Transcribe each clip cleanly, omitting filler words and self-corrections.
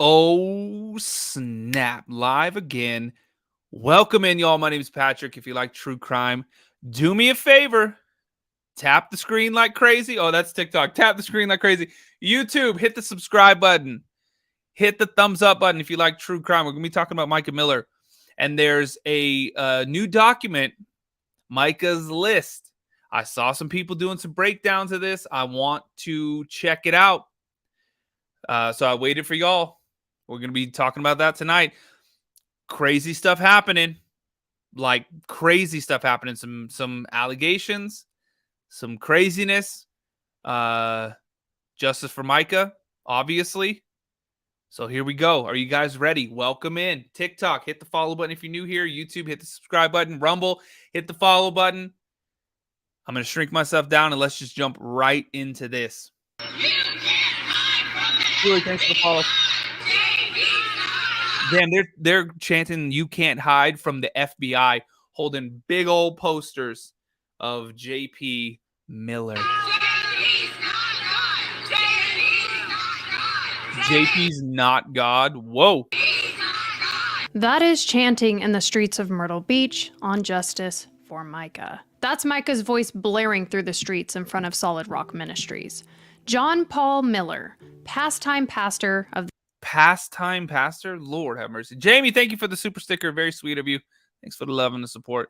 Oh, snap. Live again. Welcome in, y'all. My name is Patrick. If you like true crime, do me a favor. Tap the screen like crazy. Oh, that's TikTok. Tap the screen like crazy. YouTube, hit the subscribe button. Hit the thumbs up button if you like true crime. We're going to be talking about Mica Miller. And there's a new document, Micah's List. I saw some people doing some breakdowns of this. I want to check it out. So I waited for y'all. We're going to be talking about that tonight. Crazy stuff happening. Like crazy stuff happening. Some allegations. Some craziness. Justice for Micah, obviously. So here we go. Are you guys ready? Welcome in. TikTok, hit the follow button if you're new here. YouTube, hit the subscribe button. Rumble, hit the follow button. I'm going to shrink myself down and let's just jump right into this. Julie, thanks for the follow. Damn, they're chanting "You can't hide" from the FBI, holding big old posters of J.P. Miller. JP's not God. Whoa. That is chanting in the streets of Myrtle Beach on justice for Micah. That's Micah's voice blaring through the streets in front of Solid Rock Ministries. John Paul Miller, pastime pastor of the Pastime pastor? Lord have mercy. Jamie, thank you for the super sticker. Very sweet of you. Thanks for the love and the support.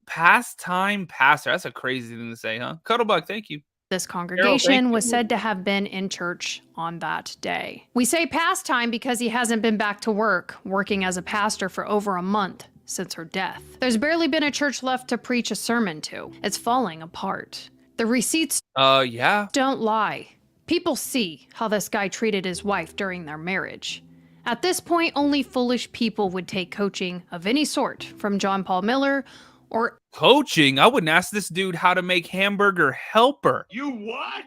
Pastime pastor. That's a crazy thing to say, huh? Cuddlebug, thank you. This congregation was said to have been in church on that day. We say pastime because he hasn't been back to work, working as a pastor for over a month since her death. There's barely been a church left to preach a sermon to. It's falling apart. The receipts don't lie. People see how this guy treated his wife during their marriage. At this point, only foolish people would take coaching of any sort from John Paul Miller or coaching? I wouldn't ask this dude how to make hamburger helper. You what?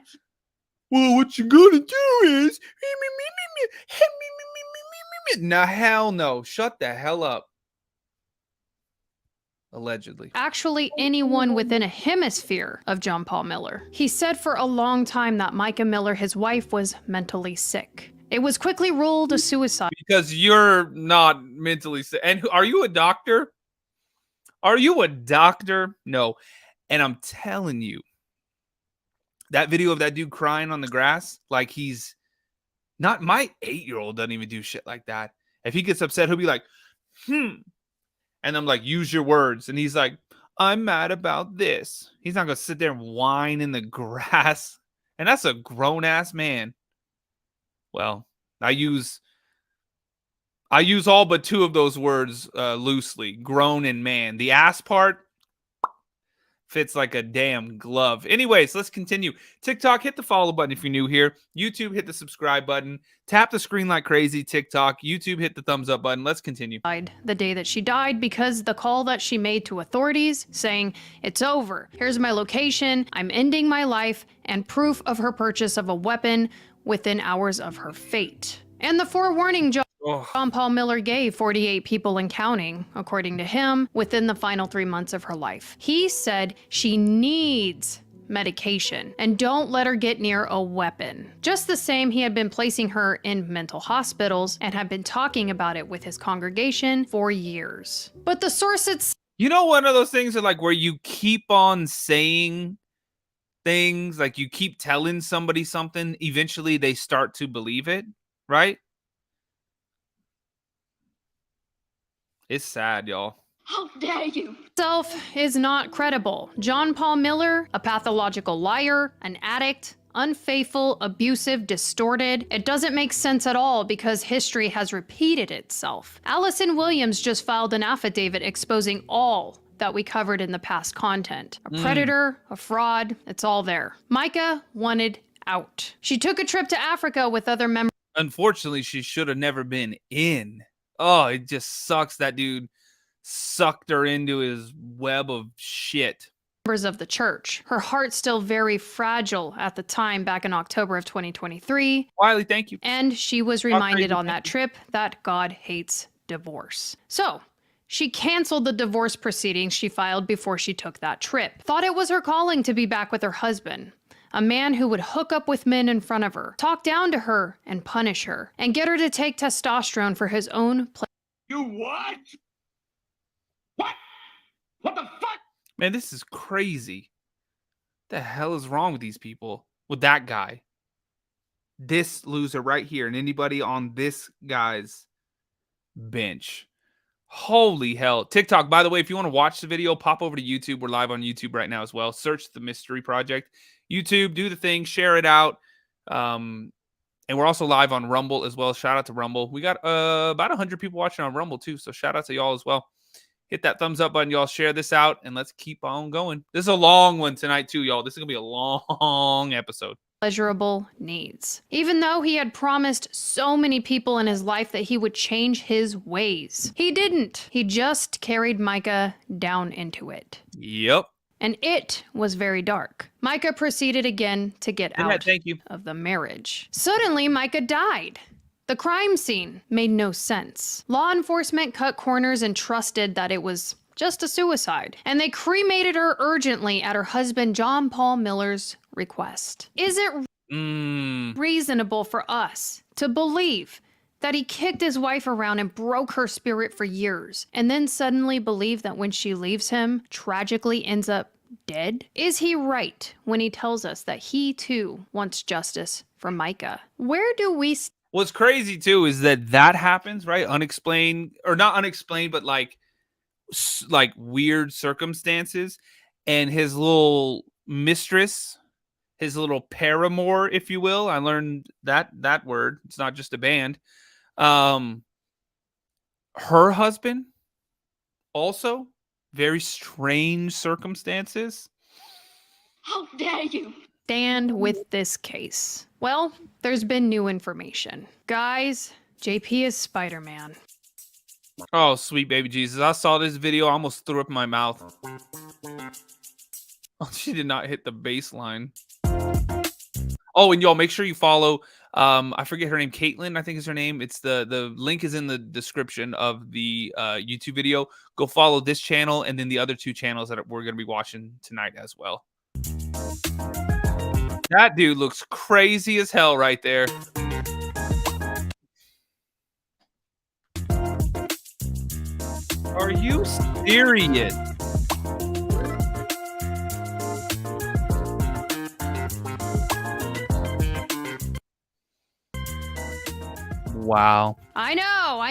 Well, what you gonna do is nah, hell no. Shut the hell up. Allegedly. Actually anyone within a hemisphere of John Paul Miller. He said for a long time that Mica Miller, his wife, was mentally sick. It was quickly ruled a suicide. Because you're not mentally sick. And are you a doctor? Are you a doctor? No. And I'm telling you, that video of that dude crying on the grass, like he's not, my 8-year-old doesn't even do shit like that. If he gets upset, he'll be like, and I'm like, use your words. And he's like, I'm mad about this. He's not going to sit there and whine in the grass. And that's a grown ass man. Well, I use all but two of those words loosely, grown and man. The ass part fits like a damn glove. Anyways, let's continue. TikTok, hit the follow button if you're new here. YouTube, hit the subscribe button. Tap the screen like crazy. TikTok, YouTube, hit the thumbs up button. Let's continue. The day that she died because the call that she made to authorities saying, it's over. Here's my location. I'm ending my life, and proof of her purchase of a weapon within hours of her fate. And the forewarning John Paul Miller gave 48 people and counting, according to him, within the final 3 months of her life. He said she needs medication and don't let her get near a weapon. Just the same, he had been placing her in mental hospitals and had been talking about it with his congregation for years. But the source it's you know, one of those things are like where you keep on saying things, like you keep telling somebody something, eventually they start to believe it, right? It's sad, y'all. How dare you? Self is not credible. John Paul Miller, a pathological liar, an addict, unfaithful, abusive, distorted. It doesn't make sense at all because history has repeated itself. Allison Williams just filed an affidavit exposing all that we covered in the past content. A predator, a fraud, it's all there. Micah wanted out. She took a trip to Africa with other members. Unfortunately, she should have never been in. Oh, it just sucks that dude sucked her into his web of shit. Members of the church. Her heart still very fragile at the time back in October of 2023. Wiley, thank you. And she was reminded on that trip that God hates divorce. So she canceled the divorce proceedings she filed before she took that trip. Thought it was her calling to be back with her husband. A man who would hook up with men in front of her, talk down to her and punish her, and get her to take testosterone for his own pleasure. You what? What? What the fuck? Man, this is crazy. The hell is wrong with these people? With that guy. This loser right here, and anybody on this guy's bench. Holy hell. TikTok, by the way, if you want to watch the video, pop over to YouTube. We're live on YouTube right now as well. Search the Mystery Project. YouTube, do the thing, share it out. And we're also live on Rumble as well. Shout out to Rumble. We got about 100 people watching on Rumble too, so shout out to y'all as well. Hit that thumbs up button, y'all. Share this out, and let's keep on going. This is a long one tonight too, y'all. This is going to be a long episode. Pleasurable needs. Even though he had promised so many people in his life that he would change his ways, he didn't. He just carried Micah down into it. Yep. And it was very dark. Micah proceeded again to get out of the marriage. Suddenly, Micah died. The crime scene made no sense. Law enforcement cut corners and trusted that it was just a suicide, and they cremated her urgently at her husband John Paul Miller's request. Is it reasonable for us to believe that he kicked his wife around and broke her spirit for years, and then suddenly believe that when she leaves him, tragically ends up dead? Is he right when he tells us that he too wants justice for Micah? Where do we What's crazy too is that happens, right? Unexplained, or not unexplained, but like weird circumstances, and his little mistress, his little paramour, if you will. I learned that word. It's not just a band. Her husband also very strange circumstances. How dare you? Stand with this case? Well, there's been new information. Guys, JP is Spider-Man. Oh, sweet baby Jesus. I saw this video. I almost threw up in my mouth. Oh, she did not hit the baseline. Oh, and y'all, make sure you follow. I forget her name. Caitlin, I think is her name. It's the link is in the description of the YouTube video. Go follow this channel and then the other two channels that we're going to be watching tonight as well. That dude looks crazy as hell right there. Are you serious? Wow. I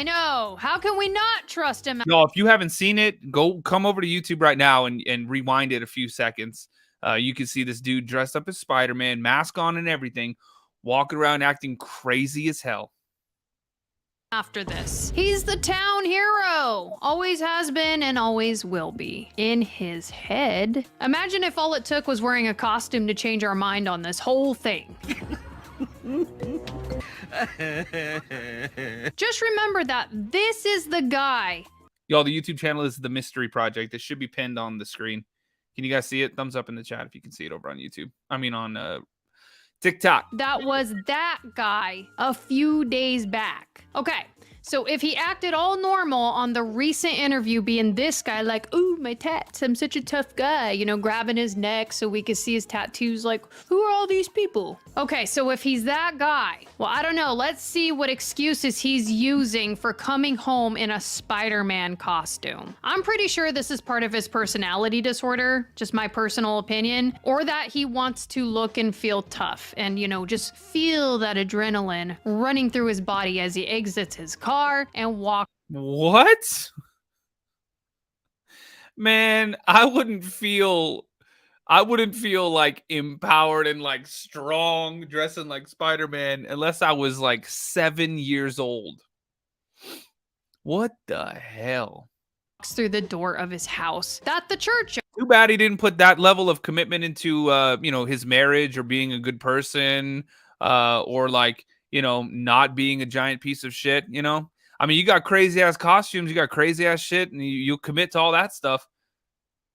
know. How can we not trust him? No, if you haven't seen it, come over to YouTube right now and rewind it a few seconds. You can see this dude dressed up as Spider-Man, mask on and everything, walking around acting crazy as hell. After this, he's the town hero. Always has been and always will be. In his head. Imagine if all it took was wearing a costume to change our mind on this whole thing. Just remember that this is the guy. Y'all, the YouTube channel is The Mystery Project. It should be pinned on the screen. Can you guys see it? Thumbs up in the chat if you can see it over on YouTube. I mean on TikTok. That was that guy a few days back. Okay, so if he acted all normal on the recent interview being this guy, like, ooh, my tats, I'm such a tough guy, you know, grabbing his neck so we could see his tattoos, like, who are all these people? Okay, so if he's that guy, well, I don't know. Let's see what excuses he's using for coming home in a Spider-Man costume. I'm pretty sure this is part of his personality disorder, just my personal opinion, or that he wants to look and feel tough and, you know, just feel that adrenaline running through his body as he exits his car and walks. What? Man, I wouldn't feel like empowered and like strong dressing like Spider-Man unless I was like 7 years old. What the hell? Through the door of his house that the church. Too bad he didn't put that level of commitment into you know, his marriage or being a good person or like, you know, not being a giant piece of shit, you know? I mean, you got crazy ass costumes, you got crazy ass shit, and you commit to all that stuff,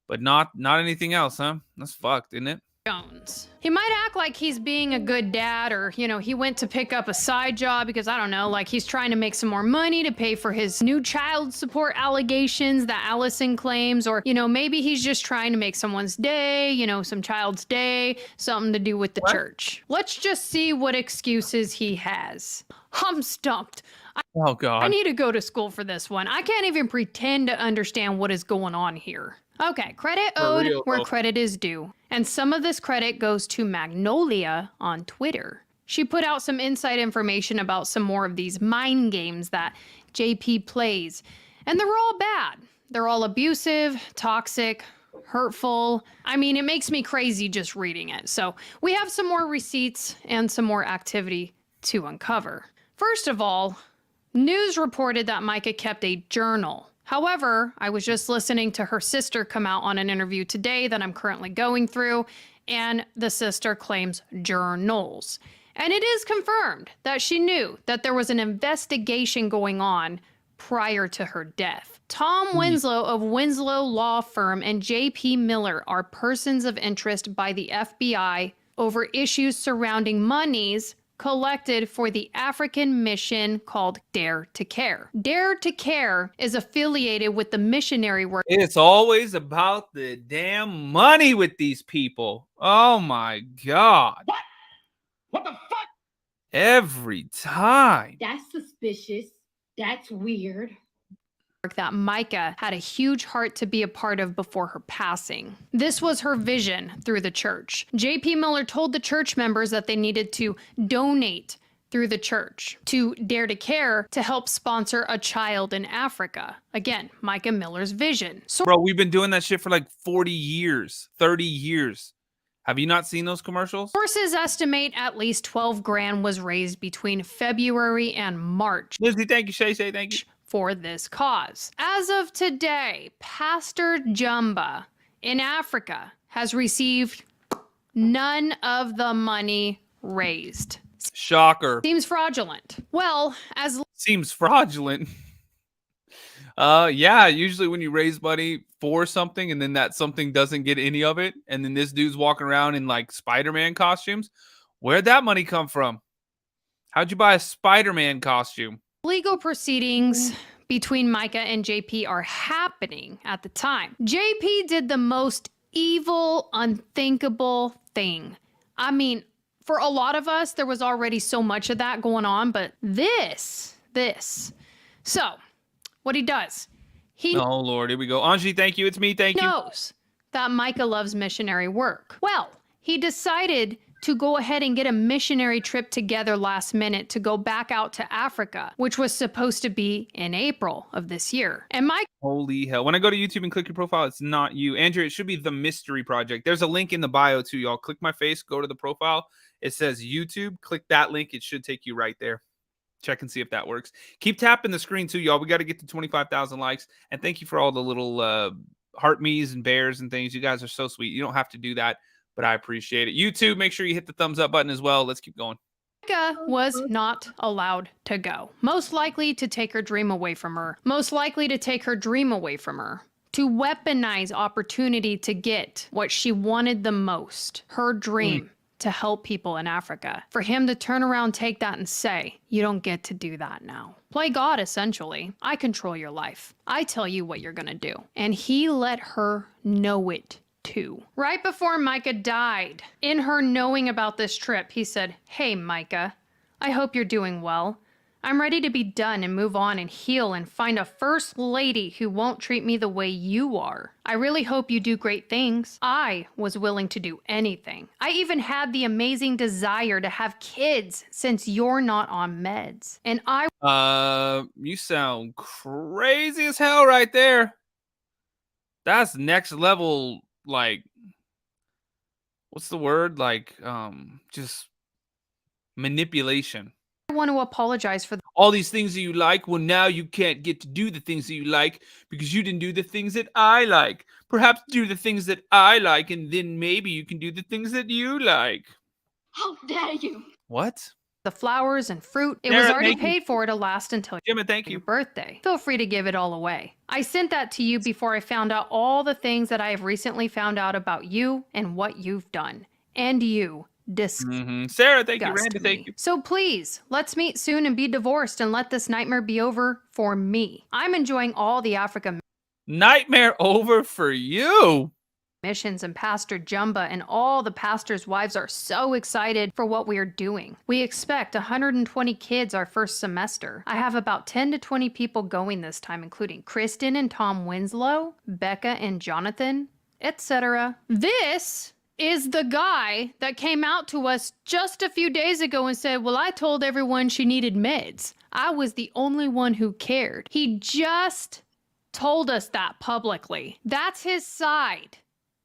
but not anything else, huh? That's fucked, isn't it? Jones. He might act like he's being a good dad, or, you know, he went to pick up a side job because, I don't know, like he's trying to make some more money to pay for his new child support allegations that Allison claims, or, you know, maybe he's just trying to make someone's day, you know, some child's day, something to do with the church. Let's just see what excuses he has. I'm stumped. Oh, I God. need to go to school for this one. I can't even pretend to understand what is going on here. Okay, credit For owed real, where though. credit is due. And some of this credit goes to Magnolia on Twitter. She put out some inside information about some more of these mind games that JP plays. And they're all bad. They're all abusive, toxic, hurtful. I mean, it makes me crazy just reading it. So we have some more receipts and some more activity to uncover. First of all, news reported that Micah kept a journal. However, I was just listening to her sister come out on an interview today that I'm currently going through, and the sister claims journals. And it is confirmed that she knew that there was an investigation going on prior to her death. Tom Winslow of Winslow Law Firm and J.P. Miller are persons of interest by the FBI over issues surrounding monies collected for the African mission called Dare to Care. Dare to Care is affiliated with the missionary work. It's always about the damn money with these people. Oh, my God. What? What the fuck? Every time. That's suspicious. That's weird. That Micah had a huge heart to be a part of before her passing. This was her vision through the church. J.P. Miller told the church members that they needed to donate through the church to Dare to Care to help sponsor a child in Africa. Again, Mica Miller's vision. So Bro, we've been doing that shit for like 40 years, 30 years. Have you not seen those commercials? sources estimate at least 12 grand was raised between February and March. Lizzie, thank you. Shay, thank you. For this cause. As of today, Pastor Jumba in Africa has received none of the money raised. Shocker. Seems fraudulent. Well, as Seems fraudulent. Yeah, usually when you raise money for something and then that something doesn't get any of it, and then this dude's walking around in like Spider-Man costumes, where'd that money come from? How'd you buy a Spider-Man costume? legal proceedings between Micah and JP are happening at the time, JP did the most evil, unthinkable thing. I mean, for a lot of us, there was already so much of that going on, but this. So, what he does, he Oh, Lord, here we go. Anji, thank you. It's me. Thank you. knows that Micah loves missionary work. Well, he decided to go ahead and get a missionary trip together last minute to go back out to Africa, which was supposed to be in April of this year. And Micah Holy hell. When I go to YouTube and click your profile, it's not you. Andrew, it should be The Mystery Project. There's a link in the bio too, y'all. Click my face, go to the profile. It says YouTube. Click that link. It should take you right there. Check and see if that works. Keep tapping the screen too, y'all. We got to get to 25,000 likes. And thank you for all the little heart me's and bears and things. You guys are so sweet. You don't have to do that, but I appreciate it. YouTube, make sure you hit the thumbs up button as well. Let's keep going. was not allowed to go. Most likely to take her dream away from her. To weaponize opportunity to get what she wanted the most. Her dream. To help people in Africa. For him to turn around, take that and say, you don't get to do that now. Play God, essentially. I control your life. I tell you what you're gonna do. And he let her know it too. Right before Micah died, in her knowing about this trip, he said, hey, Micah, I hope you're doing well. I'm ready to be done and move on and heal and find a first lady who won't treat me the way you are. I really hope you do great things. I was willing to do anything. I even had the amazing desire to have kids since you're not on meds. And You sound crazy as hell right there. That's next level, like, what's the word? Like, just manipulation. want to apologize for All these things that you like, well, now you can't get to do the things that you like because you didn't do the things that I like. Perhaps do the things that I like, and then maybe you can do the things that you like. How dare you? What? the flowers and fruit. It Sarah, was already thank you. paid for to last until Jimmy, thank your you. birthday. Feel free to give it all away. I sent that to you before I found out all the things that I have recently found out about you and what you've done. And you. Sarah, thank you. Disgust Randy, thank me. you. So please, let's meet soon and be divorced and let this nightmare be over for me. I'm enjoying all the Africa Nightmare over for you. missions, and Pastor Jumba and all the pastors' wives are so excited for what we are doing. We expect 120 kids our first semester. I have about 10 to 20 people going this time, including Kristen and Tom Winslow, Becca and Jonathan, etc. This is the guy that came out to us just a few days ago and said, well, I told everyone she needed meds. I was the only one who cared. He just told us that publicly. That's his side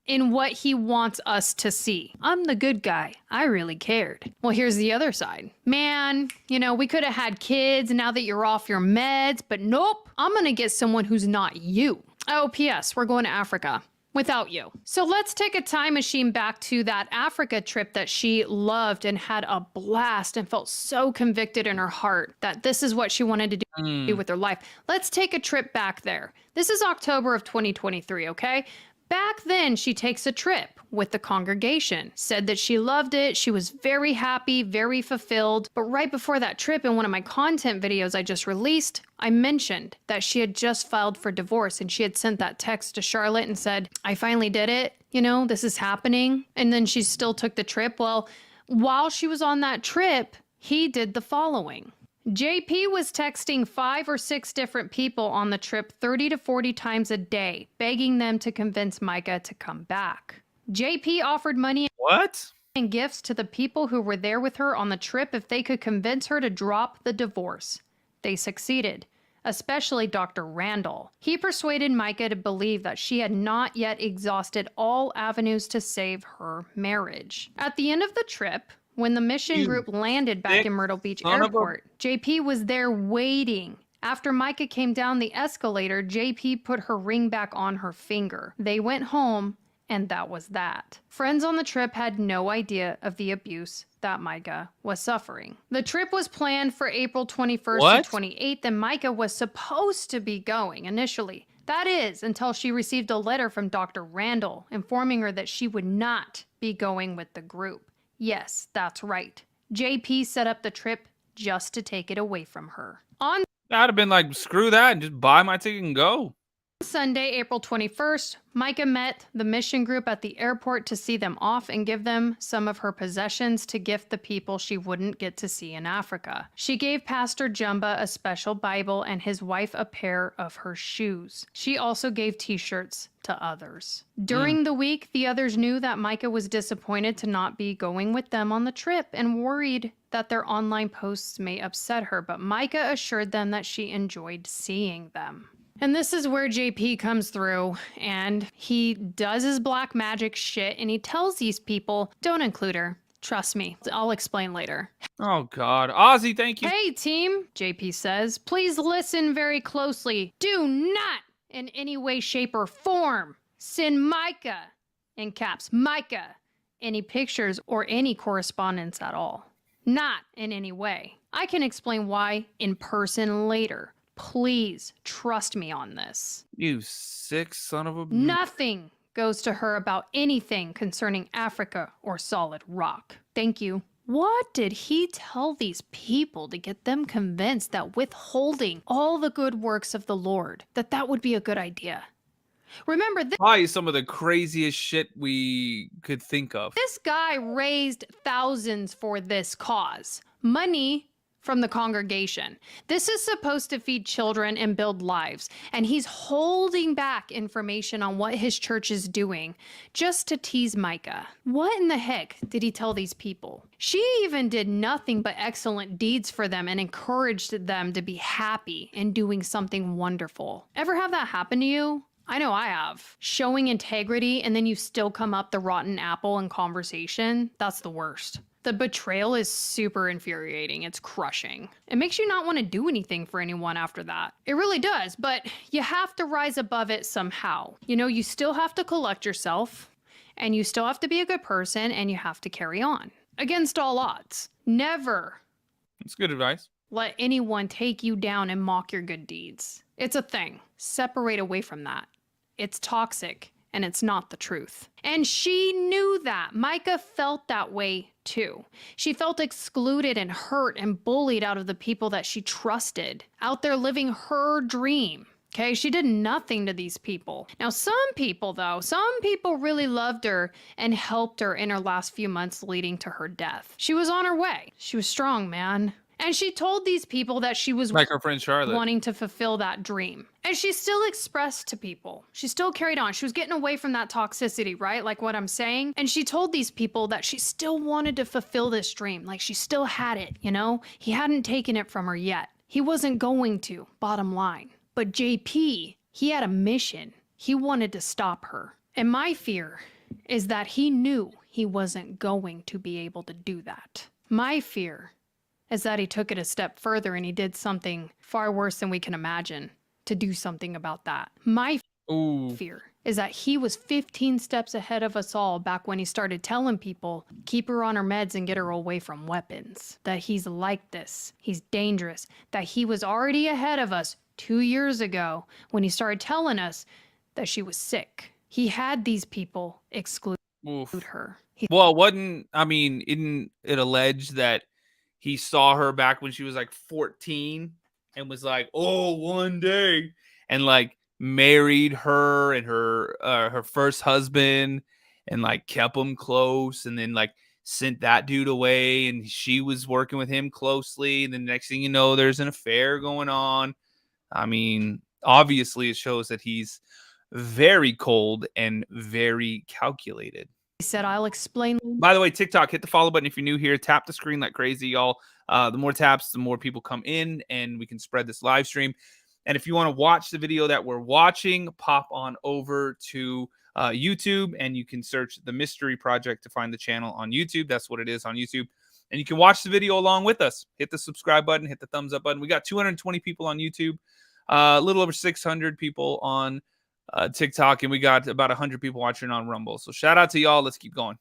in what he wants us to see. I'm the good guy. I really cared. Well, here's the other side. Man, we could have had kids now that you're off your meds, but nope. I'm gonna get someone who's not you. Oh, P.S. We're going to Africa. Without you. So let's take a time machine back to that Africa trip that she loved and had a blast and felt so convicted in her heart that this is what she wanted to do with her life. Let's take a trip back there. This is October of 2023, okay? Back then, she takes a trip with the congregation, said that she loved it, she was very happy, very fulfilled. But right before that trip, in one of my content videos I just released, I mentioned that she had just filed for divorce and she had sent that text to Charlotte and said, I finally did it, this is happening. And then she still took the trip. Well, while she was on that trip, he did the following. JP was texting 5 or 6 different people on the trip 30 to 40 times a day, begging them to convince Micah to come back. JP offered money and gifts to the people who were there with her on the trip if they could convince her to drop the divorce. They succeeded, especially Dr. Randall. He persuaded Micah to believe that she had not yet exhausted all avenues to save her marriage. At the end of the trip, when the mission group landed back in Myrtle Beach Airport, JP was there waiting. After Micah came down the escalator, JP put her ring back on her finger. They went home, and that was that. Friends on the trip had no idea of the abuse that Micah was suffering. The trip was planned for April 21st to 28th, and Micah was supposed to be going initially. That is, until she received a letter from Dr. Randall informing her that she would not be going with the group. Yes, that's right. JP set up the trip just to take it away from her. On I'd have been like, screw that and just buy my ticket and go. Sunday, April 21st, Micah met the mission group at the airport to see them off and give them some of her possessions to gift the people she wouldn't get to see in Africa. She gave Pastor Jumba a special Bible and his wife a pair of her shoes. She also gave t-shirts to others. During the week, the others knew that Micah was disappointed to not be going with them on the trip and worried that their online posts may upset her, but Micah assured them that she enjoyed seeing them. And this is where JP comes through and he does his black magic shit and he tells these people, don't include her. Trust me, I'll explain later. Oh God. Ozzy, thank you. Hey team, JP says, please listen very closely. Do not in any way, shape, or form send Micah, in caps, Micah, any pictures or any correspondence at all. Not in any way. I can explain why in person later. Please trust me on this. You sick son of a... Nothing goes to her about anything concerning Africa or solid rock. Thank you. What did he tell these people to get them convinced that withholding all the good works of the Lord, that would be a good idea? Remember, probably some of the craziest shit we could think of. This guy raised thousands for this cause. Money from the congregation. This is supposed to feed children and build lives, and he's holding back information on what his church is doing just to tease Micah. What in the heck did he tell these people? She even did nothing but excellent deeds for them and encouraged them to be happy and doing something wonderful. Ever have that happen to you? I know I have. Showing integrity and then you still come up the rotten apple in conversation, that's the worst. The betrayal is super infuriating. It's crushing. It makes you not want to do anything for anyone after that. It really does, but you have to rise above it somehow. You still have to collect yourself, and you still have to be a good person, and you have to carry on. Against all odds. Never. That's good advice. Let anyone take you down and mock your good deeds. It's a thing. Separate away from that. It's toxic, and it's not the truth. And she knew that. Micah felt that way too. She felt excluded and hurt and bullied out of the people that she trusted, out there living her dream. Okay, she did nothing to these people. Now, some people really loved her and helped her in her last few months leading to her death. She was on her way. She was strong, man. And she told these people that she was Like her friend Charlotte. wanting to fulfill that dream. And she still expressed to people. She still carried on. She was getting away from that toxicity, right? Like what I'm saying. And she told these people that she still wanted to fulfill this dream. Like she still had it, you know? He hadn't taken it from her yet. He wasn't going to, bottom line. But JP, he had a mission. He wanted to stop her. And my fear is that he knew he wasn't going to be able to do that. My fear is that he took it a step further and he did something far worse than we can imagine to do something about that. My fear is that he was 15 steps ahead of us all back when he started telling people, keep her on her meds and get her away from weapons. That he's like this. He's dangerous. That he was already ahead of us 2 years ago when he started telling us that she was sick. He had these people exclude her. Isn't it alleged that he saw her back when she was like 14 and was like, oh, one day, and like married her and her first husband and like kept them close, and then like sent that dude away, and she was working with him closely, and the next thing you know, there's an affair going on. I mean, obviously it shows that he's very cold and very calculated. He said, I'll explain. By the way, TikTok, hit the follow button if you're new here. Tap the screen like crazy, y'all. The more taps, the more people come in, and we can spread this live stream. And if you want to watch the video that we're watching, pop on over to YouTube, and you can search The Mystery Project to find the channel on YouTube. That's what it is on YouTube. And you can watch the video along with us. Hit the subscribe button, hit the thumbs up button. We got 220 people on YouTube, a little over 600 people on TikTok, and we got about 100 people watching on Rumble. So shout out to y'all. Let's keep going.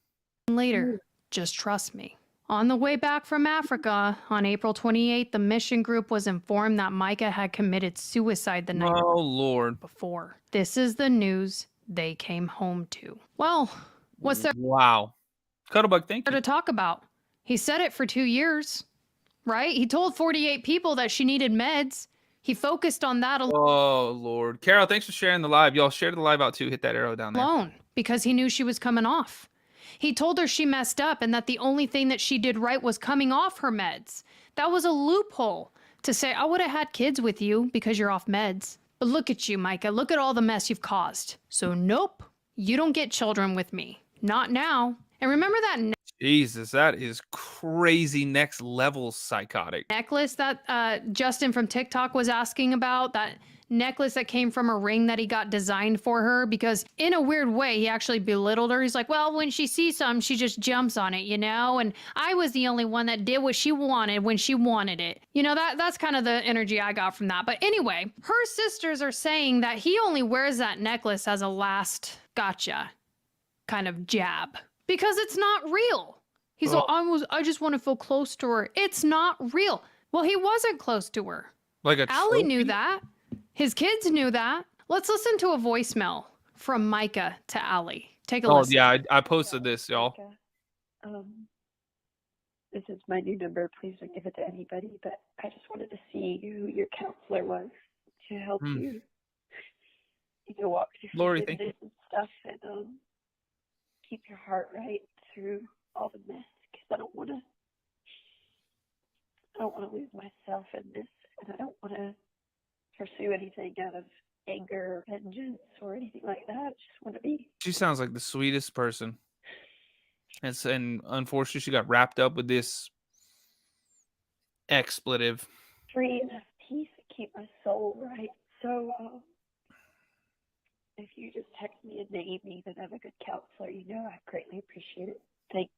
Later, just trust me. On the way back from Africa, on April 28th, the mission group was informed that Micah had committed suicide the night before. This is the news they came home to. Well, what's there Cuddlebug, thank you. to talk about? He said it for 2 years, right? He told 48 people that she needed meds. He focused on that Oh, Lord. Carol, thanks for sharing the live. Y'all share the live out too. Hit that arrow down there. alone because he knew she was coming off. He told her she messed up and that the only thing that she did right was coming off her meds. That was a loophole to say, I would have had kids with you because you're off meds. But look at you, Micah. Look at all the mess you've caused. So nope, you don't get children with me. Not now. And remember that Jesus, that is crazy next level psychotic. necklace that Justin from TikTok was asking about? That necklace that came from a ring that he got designed for her, because in a weird way, he actually belittled her. He's like, well, when she sees something, she just jumps on it, you know? And I was the only one that did what she wanted when she wanted it. You know, that's kind of the energy I got from that. But anyway, her sisters are saying that he only wears that necklace as a last gotcha kind of jab because it's not real. He's like, I just want to feel close to her. It's not real. Well, he wasn't close to her. Like a Allie trophy? knew that. His kids knew that. Let's listen to a voicemail from Micah to Allie. Take a listen. Yeah, I posted this, y'all. This is my new number. Please don't give it to anybody, but I just wanted to see who your counselor was to help you know, walk through Lori, forgiveness and stuff, and keep your heart right through all the mess, because I don't want to lose myself in this, and I don't want to pursue anything out of anger or vengeance or anything like that. I just want to be. She sounds like the sweetest person. And unfortunately, she got wrapped up with this expletive. Free and have peace and keep my soul right. So, if you just text me a name, even of a good counselor, you know, I greatly appreciate it. Thanks.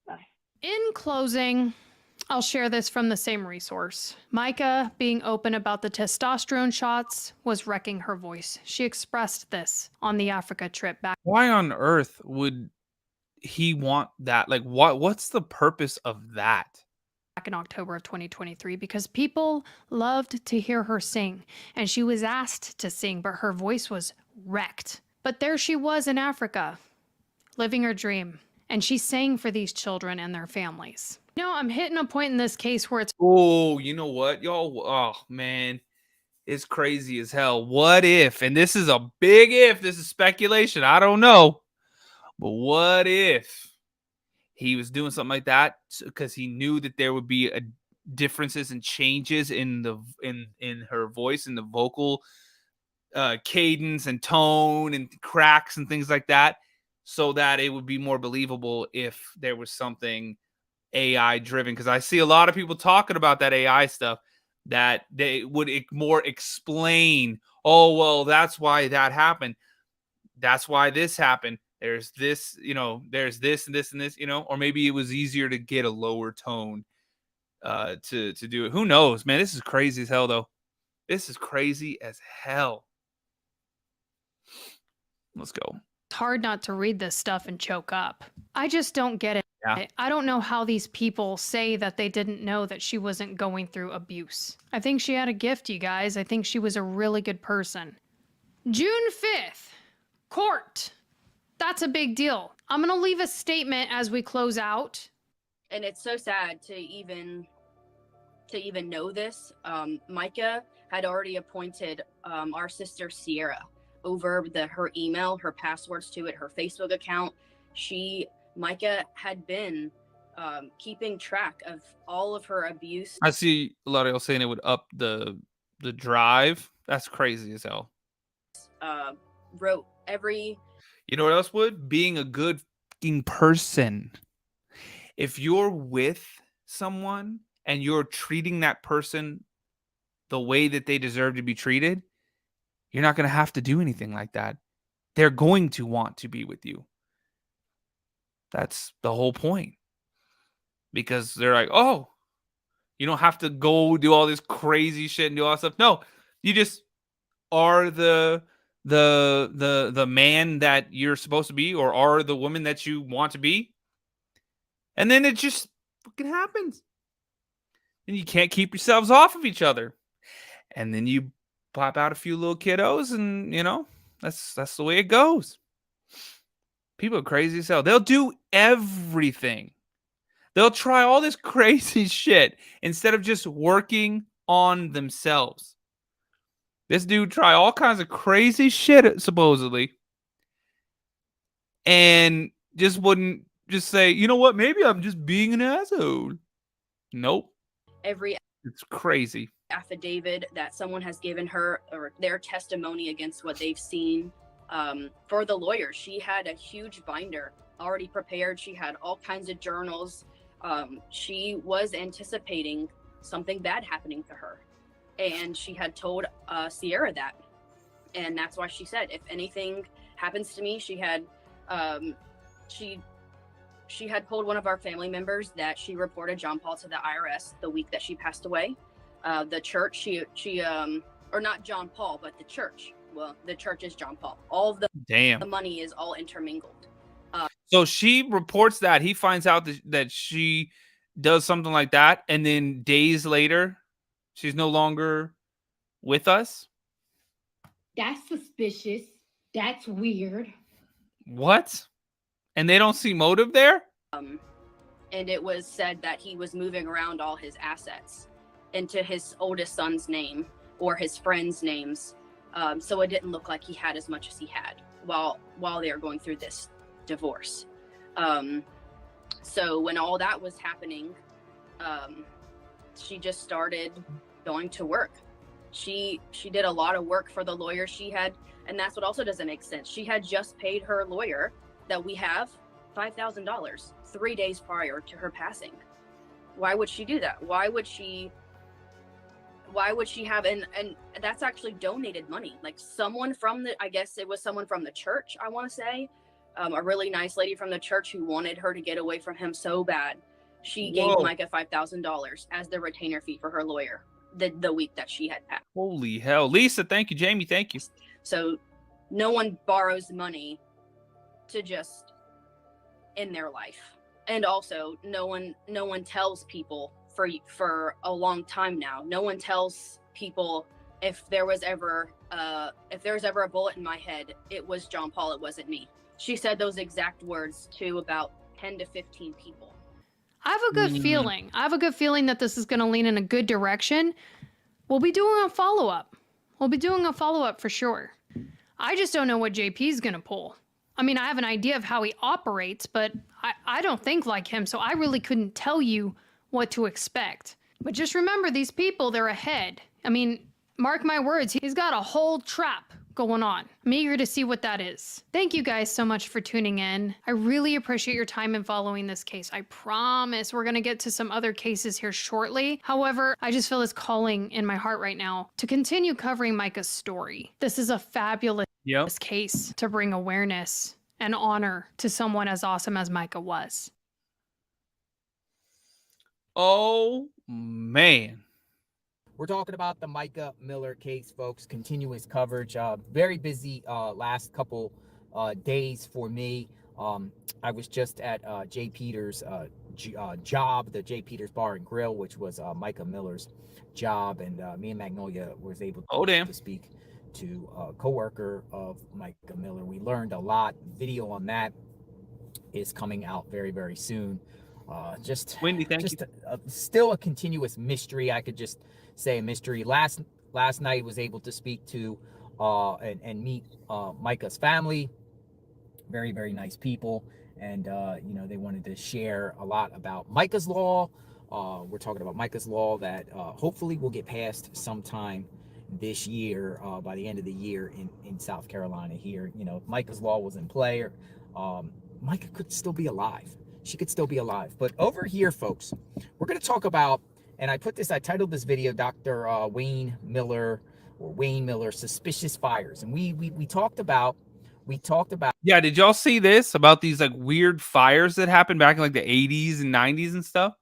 Bye. In closing, I'll share this from the same resource. Micah, being open about the testosterone shots, was wrecking her voice. She expressed this on the Africa trip back. Why on earth would he want that? Like, what's the purpose of that? Back in October of 2023, because people loved to hear her sing, and she was asked to sing, but her voice was wrecked. But But there she was in Africa, living her dream. And she's saying for these children and their families. You know, I'm hitting a point in this case where it's Oh, you know what, y'all? Oh, man. It's crazy as hell. What if, and this is a big if, this is speculation, I don't know, but what if he was doing something like that because he knew that there would be differences and changes in the in her voice, in the vocal cadence and tone and cracks and things like that, so that it would be more believable if there was something AI driven? Because I see a lot of people talking about that AI stuff, that they would more explain, oh, well, that's why that happened. That's why this happened. There's this, there's this and this and this, or maybe it was easier to get a lower tone to do it. Who knows, man? This is crazy as hell, though. This is crazy as hell. Let's go. It's hard not to read this stuff and choke up. I just don't get it. Yeah. I don't know how these people say that they didn't know that she wasn't going through abuse. I think she had a gift, you guys. I think she was a really good person. June 5th, court. That's a big deal. I'm going to leave a statement as we close out. And it's so sad to even know this. Micah had already appointed our sister Sierra over her email, her passwords to it, her Facebook account. Micah had been keeping track of all of her abuse. I see a lot of y'all saying it would up the drive. That's crazy as hell. Wrote every... You know what else would? Being a good fucking person. If you're with someone and you're treating that person the way that they deserve to be treated, you're not going to have to do anything like that. They're going to want to be with you. That's the whole point. Because they're like, oh, you don't have to go do all this crazy shit and do all that stuff. No, you just are the man that you're supposed to be, or are the woman that you want to be. And then it just fucking happens. And you can't keep yourselves off of each other. And then you pop out a few little kiddos, and that's the way it goes. People are crazy as hell. They'll do everything. They'll try all this crazy shit instead of just working on themselves. This dude tried all kinds of crazy shit, supposedly, and just wouldn't just say, you know what, maybe I'm just being an asshole. Nope. It's crazy. Affidavit that someone has given her, or their testimony against what they've seen. For the lawyer, she had a huge binder already prepared. She had all kinds of journals. She was anticipating something bad happening to her, and she had told Sierra that, and that's why she said, if anything happens to me, she had told one of our family members that she reported John Paul to the IRS the week that she passed away. The church, she or not John Paul, but the church. Well, the church is John Paul. All of the money is all intermingled. So she reports that. He finds out that she does something like that, and then days later, she's no longer with us. That's suspicious. That's weird. What? And they don't see motive there? And it was said that he was moving around all his assets into his oldest son's name or his friends' names. So it didn't look like he had as much as he had while they were going through this divorce. So when all that was happening, she just started going to work. She did a lot of work for the lawyer she had, and that's what also doesn't make sense. She had just paid her lawyer that we have $5,000 3 days prior to her passing. Why would she do that? Why would she have, and that's actually donated money. Like someone from I guess it was someone from the church, I want to say, a really nice lady from the church who wanted her to get away from him so bad. She gave Micah $5,000 as the retainer fee for her lawyer the week that she had passed. Holy hell. Lisa, thank you. Jamie, thank you. So no one borrows money to just end their life. And also no one tells people for a long time now. No one tells people if there was ever if there was ever a bullet in my head, it was John Paul, it wasn't me. She said those exact words to about 10 to 15 people. I have a good feeling. I have a good feeling that this is going to lean in a good direction. We'll be doing a follow-up. We'll be doing a follow-up for sure. I just don't know what JP's going to pull. I mean, I have an idea of how he operates, but I don't think like him, so I really couldn't tell you what to expect. But just remember, these people, they're ahead. I mean, mark my words, he's got a whole trap going on. I'm eager to see what that is. Thank you guys so much for tuning in. I really appreciate your time in following this case. I promise we're gonna get to some other cases here shortly. However, I just feel this calling in my heart right now to continue covering Micah's story. This is a fabulous case to bring awareness and honor to someone as awesome as Micah was. Oh, man. We're talking about the Mica Miller case, folks. Continuous coverage. Very busy last couple days for me. I was just at J. Peters' job, the J. Peters Bar and Grill, which was Mica Miller's job, and me and Magnolia was able to speak to a co-worker of Mica Miller. We learned a lot. Video on that is coming out very, very soon. Wendy, thank you. Still a continuous mystery. I could just say a mystery. Last night was able to speak to and meet Micah's family. Very, very nice people, and you know, they wanted to share a lot about Micah's law. We're talking about Micah's law that hopefully will get passed sometime this year, by the end of the year in South Carolina here. You know, if Micah's law was in play, Micah could still be alive. She could still be alive. But over here, folks, we're going to talk about, and I titled this video, Dr. Wayne Miller, Suspicious Fires. And we talked about, yeah, did y'all see this about these like weird fires that happened back in like the 80s and 90s and stuff?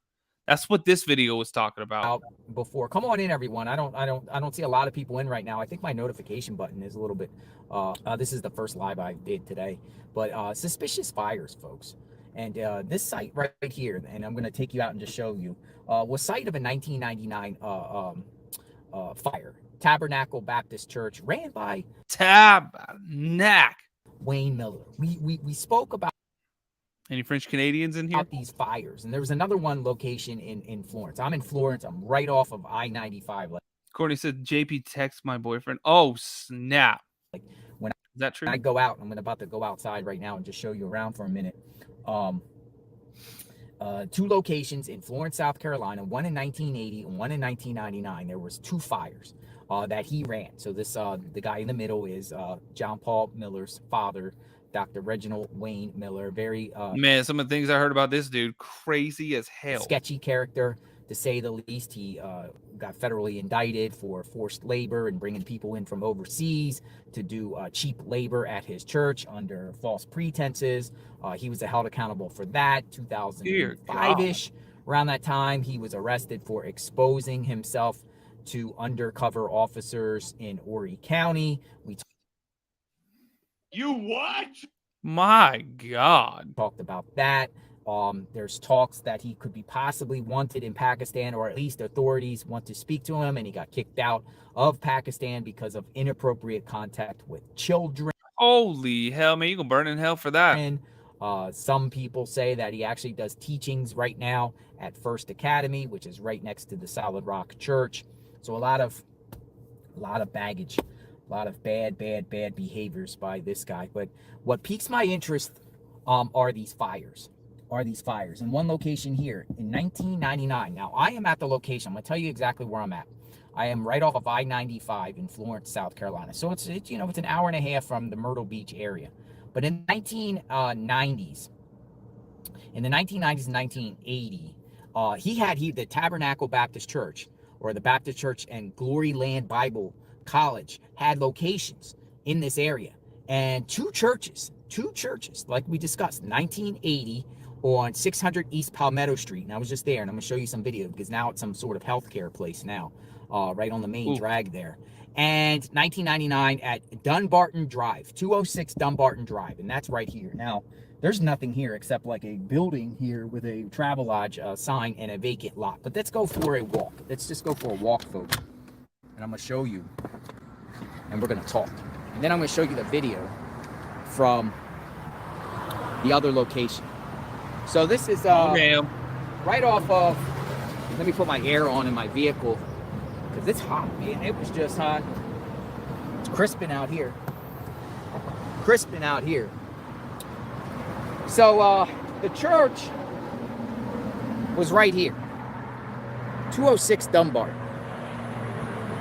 That's what this video was talking about. Before. Come on in, everyone. I don't see a lot of people in right now. I think my notification button is a little bit this is the first live I did today. But suspicious fires, folks. And this site right here, and I'm going to take you out and just show you, was site of a 1999 fire. Tabernacle Baptist Church, ran by Wayne Miller. We spoke about any French Canadians in here? These fires, and there was another one location in Florence. I'm in Florence. I'm right off of I-95. Courtney said, "JP text my boyfriend." Oh snap! Like when is that true? I go out, I'm about to go outside right now and just show you around for a minute. Two locations in Florence, South Carolina, one in 1980 and one in 1999. There was two fires that he ran. So this the guy in the middle is John Paul Miller's father, Dr. Reginald Wayne Miller. Very man, some of the things I heard about this dude, crazy as hell. Sketchy character, to say the least. He got federally indicted for forced labor and bringing people in from overseas to do cheap labor at his church under false pretenses. He was held accountable for that. 2005-ish, around that time, he was arrested for exposing himself to undercover officers in Horry County. You what? My God. Talked about that. There's talks that he could be possibly wanted in Pakistan, or at least authorities want to speak to him, and he got kicked out of Pakistan because of inappropriate contact with children. Holy hell, man, you gonna burn in hell for that. And some people say that he actually does teachings right now at First Academy, which is right next to the Solid Rock Church. So a lot of baggage, a lot of bad behaviors by this guy. But what piques my interest are these fires. In one location here in 1999. Now, I am at the location. I'm going to tell you exactly where I'm at. I am right off of I-95 in Florence, South Carolina. So it's you know, it's an hour and a half from the Myrtle Beach area. But in the 1990s and 1980, the Tabernacle Baptist Church, or the Baptist Church and Glory Land Bible College, had locations in this area. And two churches, like we discussed, 1980 on 600 East Palmetto Street. And I was just there, and I'm going to show you some video, because now it's some sort of healthcare place now, right on the main drag there. And 1999 at Dunbarton Drive, 206 Dunbarton Drive, and that's right here. Now, there's nothing here except like a building here with a Travelodge sign and a vacant lot. But let's go for a walk. Let's just go for a walk, folks. And I'm going to show you and we're going to talk. And then I'm going to show you the video from the other location. So this is right off of, let me put my air on in my vehicle, because it's hot, man. It was just hot. It's crisping out here. Crisping out here. So the church was right here. 206 Dunbar.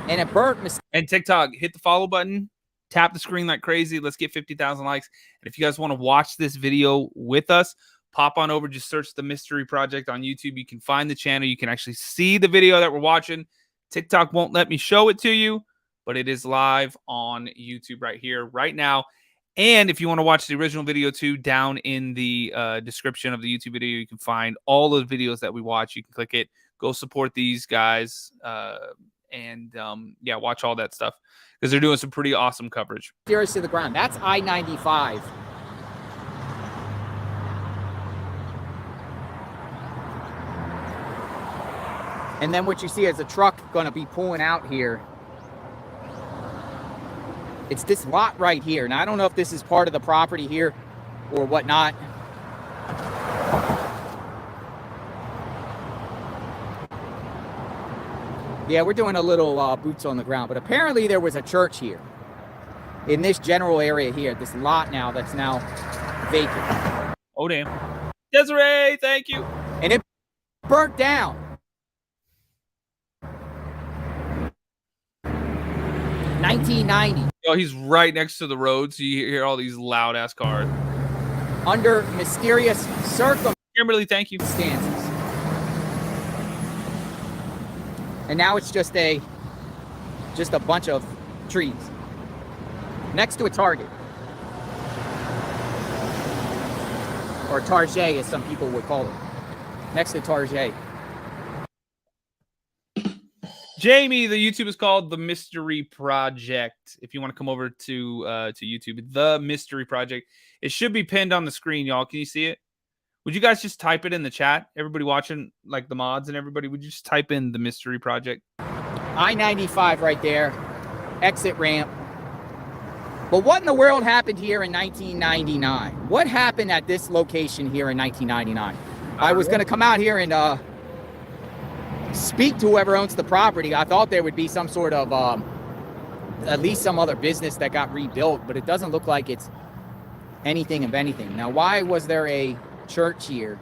And it burnt. And TikTok, hit the follow button. Tap the screen like crazy. Let's get 50,000 likes. And if you guys want to watch this video with us, pop on over. Just search the Mystery Project on YouTube. You can find the channel. You can actually see the video that we're watching. TikTok won't let me show it to you, but it is live on YouTube right here, right now. And if you want to watch the original video too, down in the description of the YouTube video, you can find all the videos that we watch. You can click it. Go support these guys. Yeah, watch all that stuff because they're doing some pretty awesome coverage. Stairs to the ground. That's I-95. And then what you see is a truck going to be pulling out here. It's this lot right here. Now, I don't know if this is part of the property here or whatnot. Yeah, we're doing a little boots on the ground, but apparently there was a church here in this general area here, this lot now that's now vacant. Oh, damn. Desiree, thank you. And it burnt down. 1990. Oh, he's right next to the road, so you hear all these loud-ass cars. Under mysterious circumstances. Kimberly, thank you. And now it's just a bunch of trees next to a Target, or Target as some people would call it, next to Target. Jamie, the YouTube is called The Mystery Project. If you want to come over to YouTube, The Mystery Project. It should be pinned on the screen, y'all. Can you see it? Would you guys just type it in the chat? Everybody watching, like the mods and everybody, would you just type in The Mystery Project? I-95 right there. Exit ramp. But what in the world happened here in 1999? What happened at this location here in 1999? I was going to come out here and speak to whoever owns the property. I thought there would be some sort of, at least some other business that got rebuilt, but it doesn't look like it's anything of anything. Now, why was there a church here?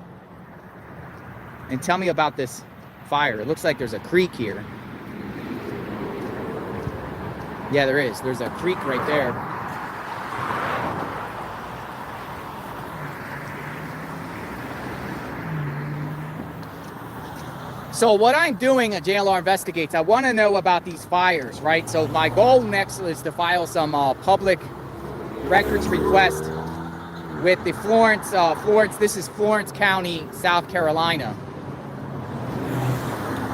And tell me about this fire. It looks like there's a creek here. Yeah, there is. There's a creek right there. So what I'm doing at JLR Investigates, I want to know about these fires, right? So my goal next is to file some public records request with the Florence, this is Florence County, South Carolina.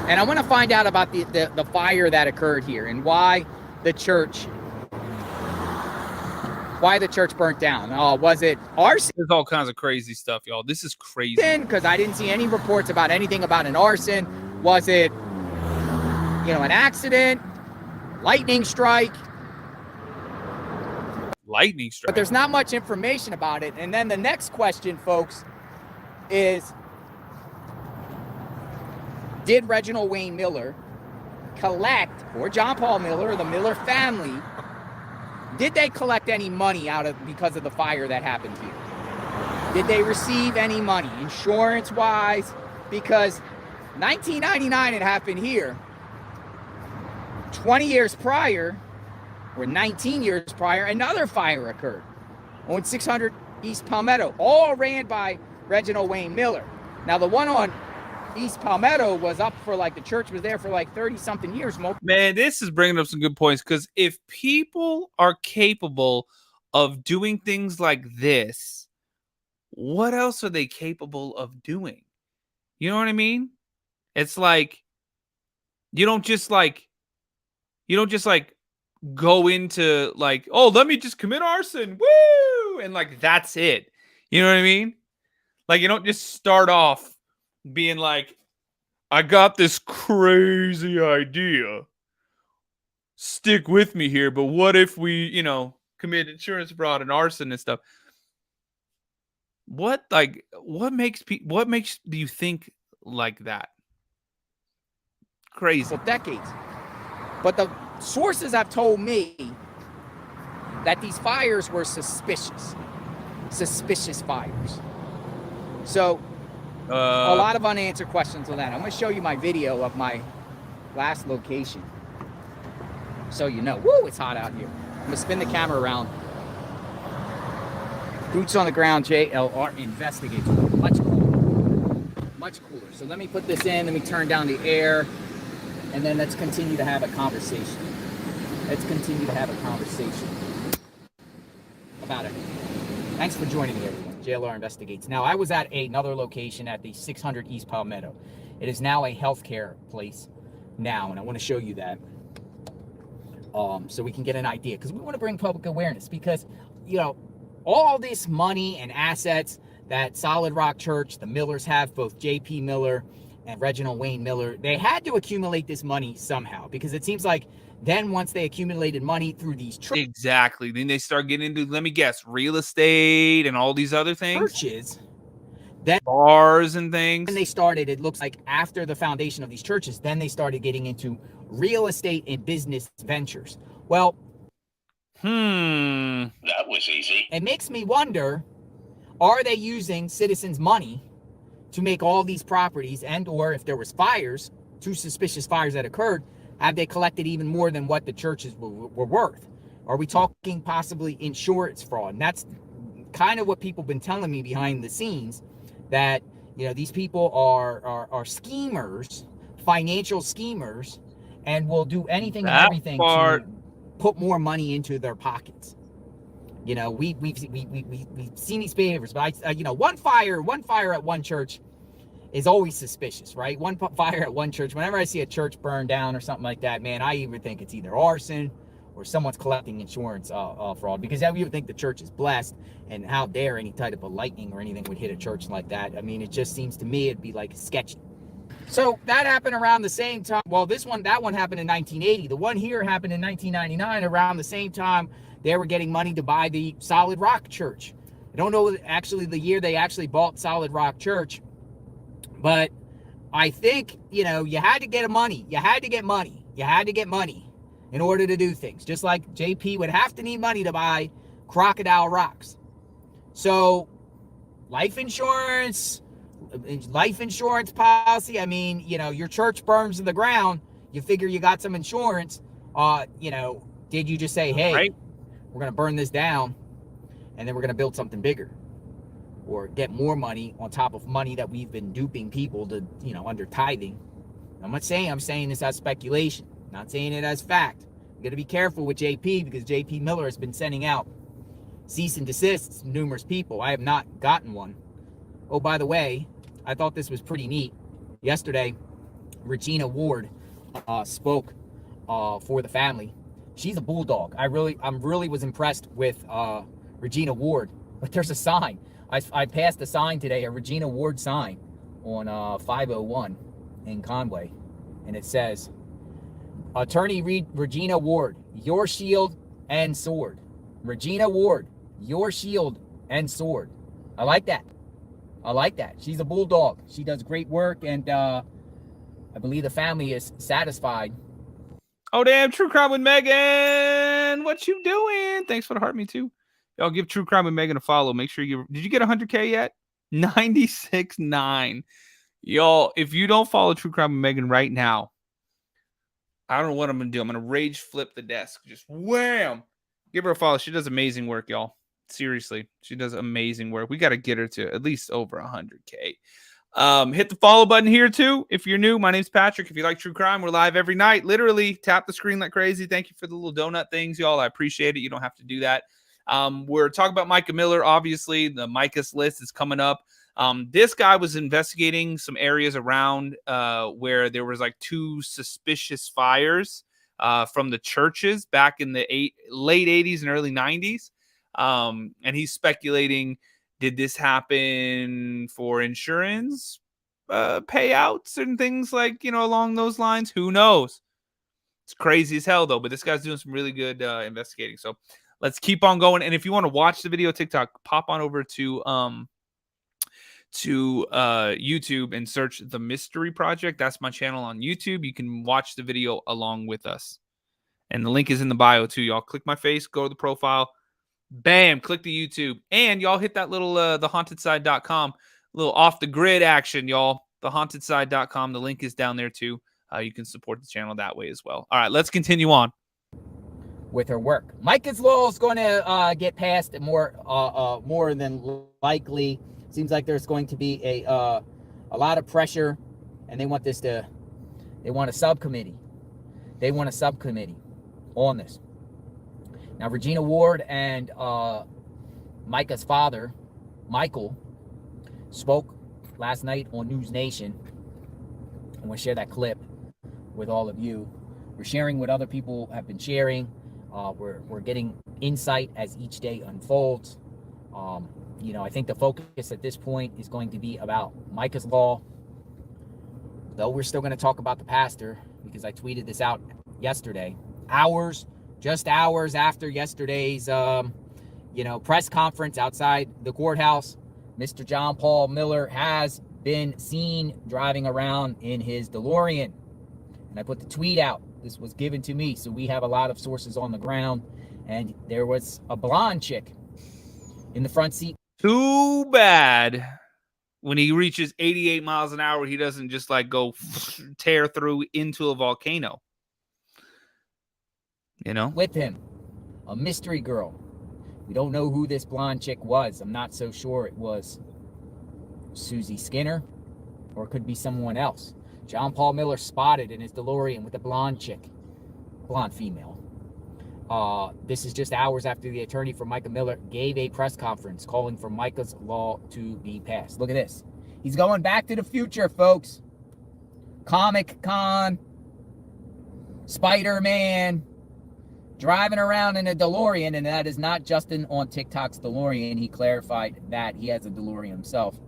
And I want to find out about the fire that occurred here and why the church burnt down. Was it arson? There's all kinds of crazy stuff, y'all. This is crazy. Because I didn't see any reports about anything about an arson. Was it, an accident? Lightning strike? Lightning strike. But there's not much information about it. And then the next question, folks, is did Reginald Wayne Miller collect, or John Paul Miller, or the Miller family, did they collect any money because of the fire that happened here? Did they receive any money, insurance-wise? Because 1999 it happened here. 20 years prior, or 19 years prior, another fire occurred on 600 East Palmetto, all ran by Reginald Wayne Miller. Now, the one on East Palmetto was up for the church was there for 30-something years. Man, this is bringing up some good points, because if people are capable of doing things like this, what else are they capable of doing? You know what I mean? It's like, you don't just go into oh, let me just commit arson. Woo! And that's it. You know what I mean? You don't just start off being I got this crazy idea, stick with me here, but what if we, you know, commit insurance fraud and arson and stuff? What makes do you think like that? Crazy. For decades. But the sources have told me that these fires were suspicious fires. So a lot of unanswered questions on that. I'm going to show you my video of my last location, so you know. Woo, it's hot out here. I'm going to spin the camera around. Boots on the ground, JLR investigates. Much cooler. So let me put this in. Let me turn down the air, and then let's continue to have a conversation. About it. Thanks for joining me, everyone. JLR Investigates. Now, I was at another location at the 600 East Palmetto. It is now a healthcare place now, and I want to show you that so we can get an idea, because we want to bring public awareness, because, you know, all this money and assets that Solid Rock Church, the Millers have, both J.P. Miller and Reginald Wayne Miller, they had to accumulate this money somehow, because it seems like then once they accumulated money through these exactly, then they start getting into, let me guess, real estate and all these other things, churches, that bars and things. When they started, it looks like after the foundation of these churches, then they started getting into real estate and business ventures. Well, That was easy. it makes me wonder, are they using citizens' money to make all these properties, and or if there was fires, 2 suspicious fires that occurred, have they collected even more than what the churches were worth? Are we talking possibly insurance fraud? And that's kind of what people have been telling me behind the scenes, that, you know, these people are schemers, financial schemers, and will do anything and everything to put more money into their pockets. You know, we've seen these behaviors, but you know, one fire at one church is always suspicious, right? One fire at one church. Whenever I see a church burn down or something like that, man, I even think it's either arson or someone's collecting insurance fraud, because I even think the church is blessed, and how dare any type of lightning or anything would hit a church like that? I mean, it just seems to me it'd be like sketchy. So that happened around the same time. Well, that one happened in 1980. The one here happened in 1999, around the same time they were getting money to buy the Solid Rock Church. I don't know actually the year they actually bought Solid Rock Church, but I think, you know, you had to get money. You had to get money in order to do things. Just like JP would have to need money to buy Crocodile Rocks. So life insurance policy. I mean, you know, your church burns to the ground. You figure you got some insurance. You know, did you just say, hey, we're going to burn this down and then we're going to build something bigger, or get more money on top of money that we've been duping people to, you know, under tithing? I'm saying this as speculation, not saying it as fact. You got to be careful with JP, because JP Miller has been sending out cease and desists to numerous people. I have not gotten one. Oh, by the way, I thought this was pretty neat. Yesterday, Regina Ward spoke for the family. She's a bulldog. I really was impressed with Regina Ward. But there's a sign. I passed a sign today, a Regina Ward sign on 501 in Conway, and it says, Attorney Regina Ward, your shield and sword. Regina Ward, your shield and sword. I like that. She's a bulldog. She does great work, and I believe the family is satisfied. Oh, damn, True Crime with Megan. What you doing? Thanks for the heart, me too. Y'all give True Crime with Megan a follow. Make sure did you get 100K yet? 96.9. Y'all, if you don't follow True Crime with Megan right now, I don't know what I'm going to do. I'm going to rage flip the desk. Just wham. Give her a follow. She does amazing work, y'all. Seriously, she does amazing work. We got to get her to at least over 100K. Hit the follow button here too. If you're new, my name's Patrick. If you like true crime, we're live every night. Literally tap the screen like crazy. Thank you for the little donut things, y'all. I appreciate it. You don't have to do that. We're talking about Mica Miller. Obviously, the Micah's list is coming up. This guy was investigating some areas around where there was like 2 suspicious fires from the churches back in the late 80s and early 90s. And he's speculating, did this happen for insurance payouts and things like, you know, along those lines? Who knows? It's crazy as hell, though. But this guy's doing some really good investigating. So let's keep on going. And if you want to watch the video TikTok, pop on over to YouTube and search The Mystery Project. That's my channel on YouTube. You can watch the video along with us. And the link is in the bio too, y'all. Click my face, go to the profile, bam, click the YouTube. And y'all hit that little thehauntedSide.com, little off the grid action, y'all. ThehauntedSide.com. The link is down there too. You can support the channel that way as well. All right, let's continue on with her work. Micah's law is going to get passed more than likely. Seems like there's going to be a lot of pressure, and they want a subcommittee. They want a subcommittee on this. Now, Regina Ward and Micah's father, Michael, spoke last night on News Nation. I want to share that clip with all of you. We're sharing what other people have been sharing. We're getting insight as each day unfolds. I think the focus at this point is going to be about Micah's law, though we're still going to talk about the pastor, because I tweeted this out yesterday, just hours after yesterday's press conference outside the courthouse. Mr. John Paul Miller has been seen driving around in his DeLorean, and I put the tweet out. This was given to me, so we have a lot of sources on the ground, and there was a blonde chick in the front seat. Too bad when he reaches 88 miles an hour, he doesn't just like go tear through into a volcano. With him, a mystery girl. We don't know who this blonde chick was. I'm not so sure it was Susie Skinner, or it could be someone else. John Paul Miller spotted in his DeLorean with a blonde female. This is just hours after the attorney for Mica Miller gave a press conference calling for Micah's law to be passed. Look at this. He's going back to the future, folks. Comic Con, Spider-Man, driving around in a DeLorean, and that is not Justin on TikTok's DeLorean. He clarified that he has a DeLorean himself.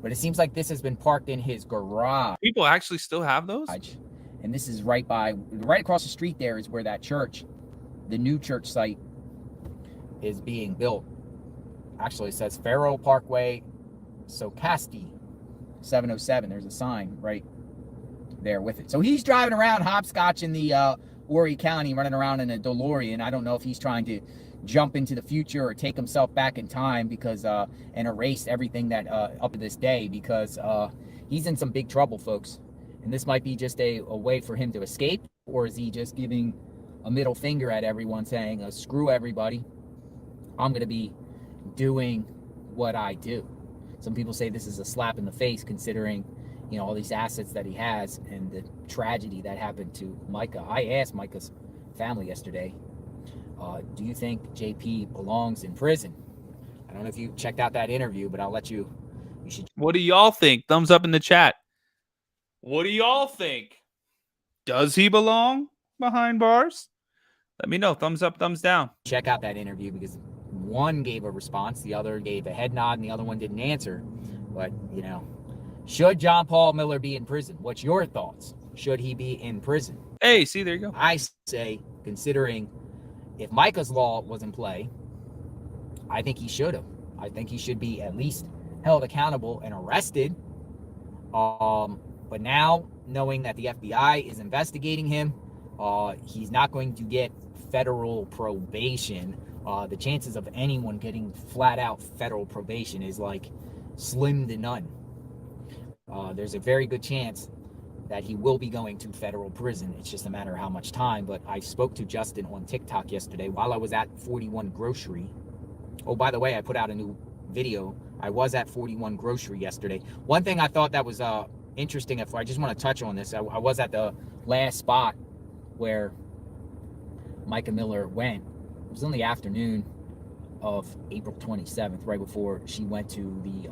But it seems like this has been parked in his garage. People actually still have those? And this is right across the street there is where that church, the new church site, is being built. Actually, it says Faro Parkway, Socasti, 707. There's a sign right there with it. So he's driving around hopscotch in the Horry County, running around in a DeLorean. I don't know if he's trying to jump into the future or take himself back in time because and erase everything that up to this day, because he's in some big trouble, folks. And this might be just a way for him to escape, or is he just giving a middle finger at everyone, saying, screw everybody, I'm going to be doing what I do. Some people say this is a slap in the face, considering all these assets that he has and the tragedy that happened to Micah. I asked Micah's family yesterday, do you think JP belongs in prison? I don't know if you checked out that interview, but I'll let you should. What do y'all think? Thumbs up in the chat. What do y'all think? Does he belong behind bars? Let me know. Thumbs up, thumbs down. Check out that interview, because one gave a response, the other gave a head nod, and the other one didn't answer. But, should John Paul Miller be in prison? What's your thoughts? Should he be in prison? Hey, see, there you go. I say, considering if Micah's law was in play, I think he should have. I think he should be at least held accountable and arrested. But now, knowing that the FBI is investigating him, he's not going to get federal probation. The chances of anyone getting flat out federal probation is like slim to none. There's a very good chance that he will be going to federal prison. It's just a matter of how much time. But I spoke to Justin on TikTok yesterday while I was at 41 Grocery. Oh, by the way, I put out a new video. I was at 41 Grocery yesterday. One thing I thought that was interesting, if I just want to touch on this, I was at the last spot where Mica Miller went. It was in the afternoon of April 27th, right before she went to the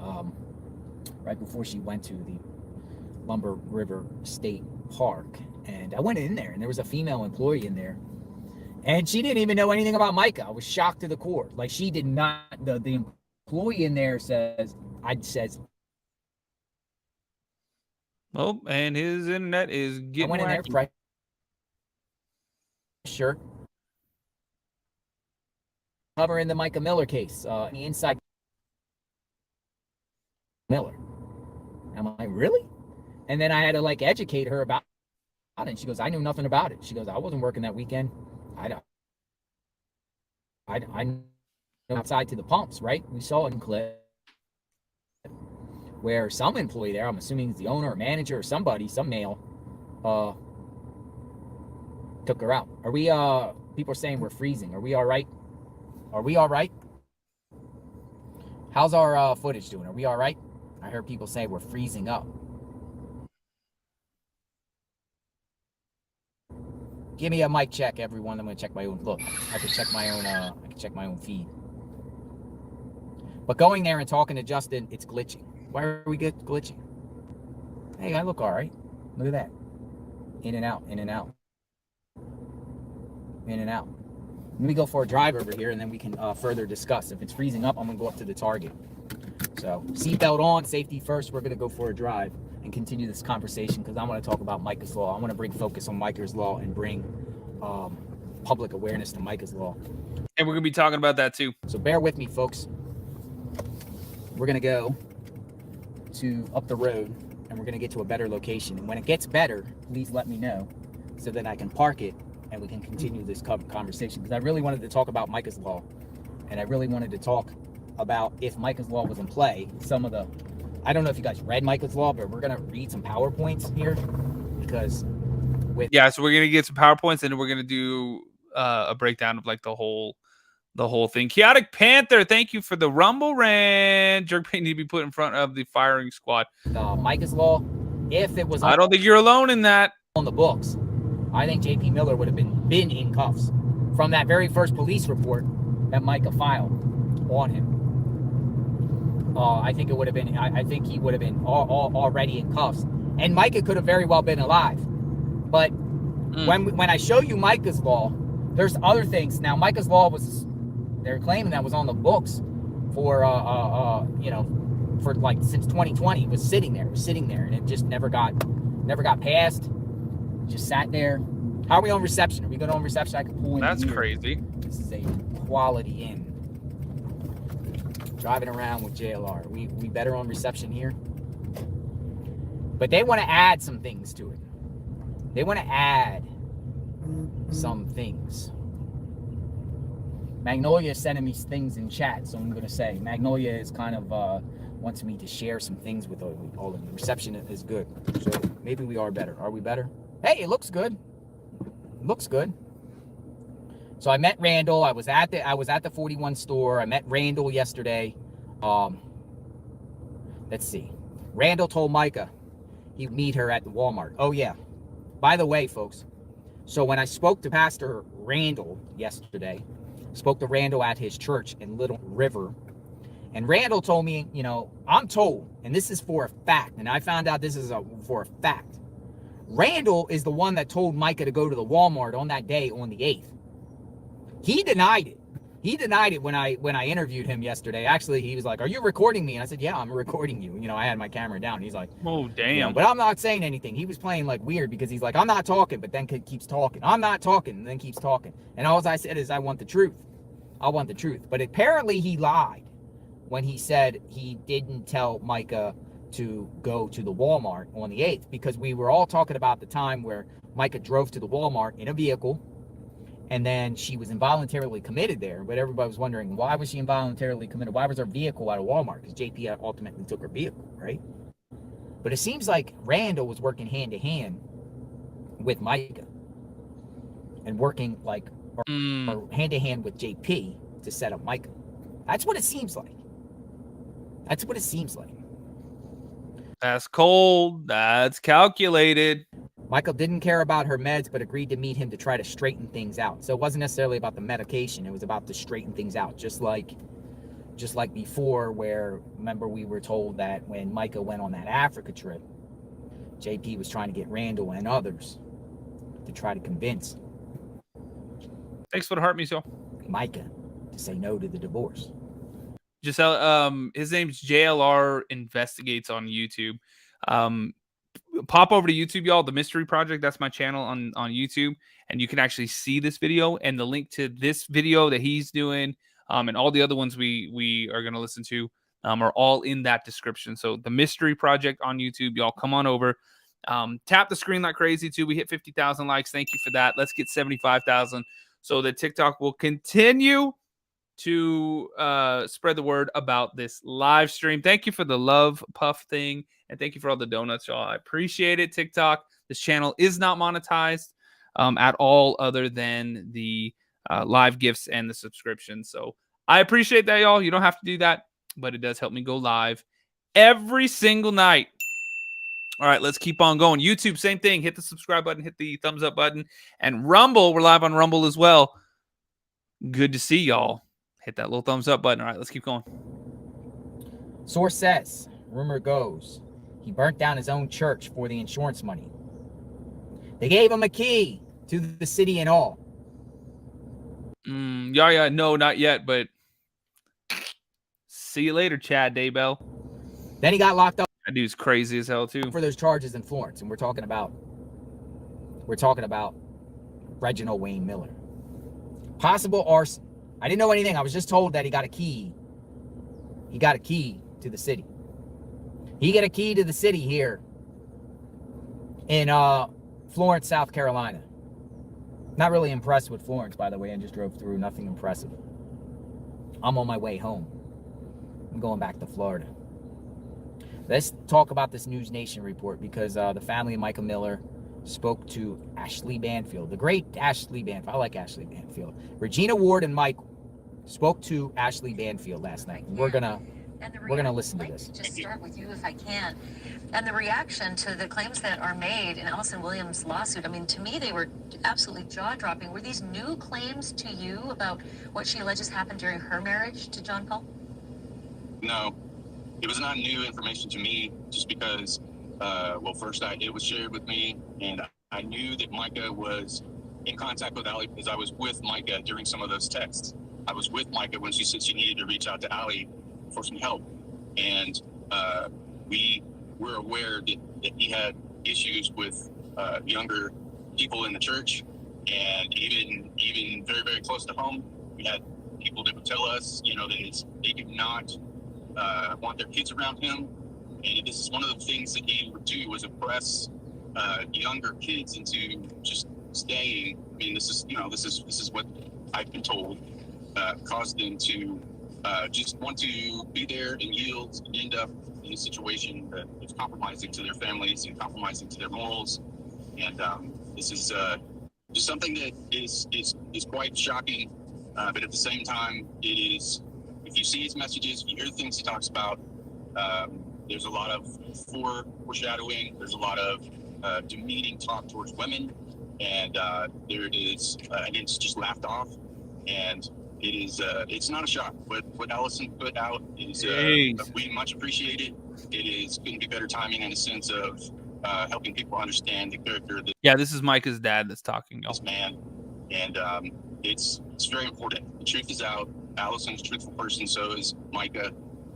Lumber River State Park. And I went in there, and there was a female employee in there, and she didn't even know anything about Micah. I was shocked to the core. Like, she did not. The employee in there says, oh, and his internet is getting I went in there. shirt. Covering the Mica Miller case, the inside Miller. I'm like, really? And then I had to like educate her about it. And she goes, I knew nothing about it. She goes, I wasn't working that weekend. I know outside to the pumps, right? We saw a clip where some employee there, I'm assuming it's the owner or manager or somebody, some male, took her out. Are we, people are saying we're freezing. Are we all right? Are we all right? How's our footage doing? Are we all right? I heard people say we're freezing up. Give me a mic check, everyone. I'm gonna check my own. Look, I can check my own. I can check my own feed. But going there and talking to Justin, it's glitching. Why are we glitching? Hey, I look all right. Look at that. In and out, in and out, in and out. Let me go for a drive over here, and then we can further discuss. If it's freezing up, I'm gonna go up to the target. So seatbelt on, safety first. We're gonna go for a drive and continue this conversation because I want to talk about Micah's Law. I want to bring focus on Micah's Law and bring public awareness to Micah's Law. And we're going to be talking about that too. So bear with me, folks. We're going to go to up the road and we're going to get to a better location. And when it gets better, please let me know so that I can park it and we can continue this conversation. Because I really wanted to talk about Micah's Law. And I really wanted to talk about if Micah's Law was in play. Some of the, I don't know if you guys read Micah's Law, but we're going to read some PowerPoints here because yeah, so we're going to get some PowerPoints and we're going to do a breakdown of like the whole thing. Chaotic Panther, thank you for the Rumble Rant. Jerk need to be put in front of the firing squad. Micah's Law, if it was I don't think you're alone in that. On the books, I think JP Miller would have been in cuffs from that very first police report that Micah filed on him. I think it would have been. I think he would have been already in cuffs, and Micah could have very well been alive. But when I show you Micah's Law, there's other things. Now Micah's Law was, they're claiming that was on the books for for like since 2020. It was sitting there, and it just never got passed. Just sat there. How are we on reception? Are we good on reception? I can pull in. That's here. crazy. This is a quality in. Driving around with JLR. We better on reception here. But they want to add some things to it. They want to add some things. Magnolia is sending me things in chat, so I'm going to say Magnolia is kind of wants me to share some things with all of you. Reception is good, so maybe we are better. Are we better? Hey, it looks good. It looks good. So I met Randall. I was at the 41 store. I met Randall yesterday. Let's see. Randall told Micah he'd meet her at the Walmart. Oh yeah. By the way, folks. So when I spoke to Pastor Randall yesterday, spoke to Randall at his church in Little River, and Randall told me, I'm told, and this is for a fact, and I found out this is for a fact. Randall is the one that told Micah to go to the Walmart on that day on the 8th. He denied it. He denied it when I interviewed him yesterday. Actually, he was like, "Are you recording me?" And I said, "Yeah, I'm recording you." I had my camera down. He's like, "Oh, damn." But I'm not saying anything. He was playing like weird because he's like, "I'm not talking," but then keeps talking. "I'm not talking," and then keeps talking. And all I said is, "I want the truth. I want the truth." But apparently he lied when he said he didn't tell Micah to go to the Walmart on the 8th because we were all talking about the time where Micah drove to the Walmart in a vehicle. And then she was involuntarily committed there. But everybody was wondering, why was she involuntarily committed? Why was her vehicle at a Walmart? Because JP ultimately took her vehicle, right? But it seems like Randall was working hand to hand with Micah. And working like or hand to hand with JP to set up Micah. That's what it seems like. That's what it seems like. That's cold. That's calculated. Michael didn't care about her meds, but agreed to meet him to try to straighten things out. So it wasn't necessarily about the medication. It was about to straighten things out. Just like before, where, remember, we were told that when Micah went on that Africa trip, JP was trying to get Randall and others to try to convince. Thanks for the heart, Miso. Micah to say no to the divorce. Giselle, his name's JLR Investigates on YouTube. pop over to YouTube, y'all. The Mystery Project, that's my channel on YouTube, and you can actually see this video, and the link to this video that he's doing, and all the other ones we are going to listen to, are all in that description. So the Mystery Project on YouTube, y'all, come on over. Tap the screen like crazy too. We hit 50,000 likes. Thank you for that. Let's get 75,000 so that TikTok will continue to spread the word about this live stream. Thank you for the love puff thing, and thank you for all the donuts, y'all. I appreciate it. TikTok, this channel is not monetized at all, other than the live gifts and the subscription. So I appreciate that, y'all. You don't have to do that, but it does help me go live every single night. All right, let's keep on going. YouTube, same thing. Hit the subscribe button, hit the thumbs up button, and Rumble, we're live on Rumble as well. Good to see y'all. Hit that little thumbs up button. All right, let's keep going. Source says, rumor goes, he burnt down his own church for the insurance money. They gave him a key to the city and all. Yeah, no, not yet, but see you later, Chad Daybell. Then he got locked up. That dude's crazy as hell too. For those charges in Florence, and we're talking about Reginald Wayne Miller. Possible arson. I didn't know anything. I was just told that he got a key. He got a key to the city. He got a key to the city here in Florence, South Carolina. Not really impressed with Florence, by the way. I just drove through. Nothing impressive. I'm on my way home. I'm going back to Florida. Let's talk about this News Nation report, because the family of Mica Miller spoke to Ashley Banfield, the great Ashley Banfield. I like Ashley Banfield. Regina Ward and Mike spoke to Ashley Banfield last night. We're gonna listen to this. Just start with you if I can. And the reaction to the claims that are made in Allison Williams' lawsuit, I mean, to me, they were absolutely jaw-dropping. Were these new claims to you about what she alleges happened during her marriage to John Paul? No, it was not new information to me, just because, well, first it was shared with me, and I knew that Micah was in contact with Allie because I was with Micah during some of those texts. I was with Micah when she said she needed to reach out to Allie for some help, and we were aware that he had issues with younger people in the church, and even very, very close to home, we had people that would tell us, that they did not want their kids around him, and this is one of the things that he would do, was oppress younger kids into just staying. I mean, this is what I've been told caused them to just want to be there and yield and end up in a situation that is compromising to their families and compromising to their morals. And this is just something that is quite shocking, but at the same time, it is, if you see his messages, if you hear the things he talks about, there's a lot of foreshadowing, there's a lot of demeaning talk towards women, and there it is, and it's just laughed off, and it is it's not a shock. What Allison put out is we much appreciate it. It is going to be better timing in the sense of helping people understand the character of this is Micah's dad that's talking, y'all. This man, and it's very important. The truth is out. Allison's a truthful person, so is Micah,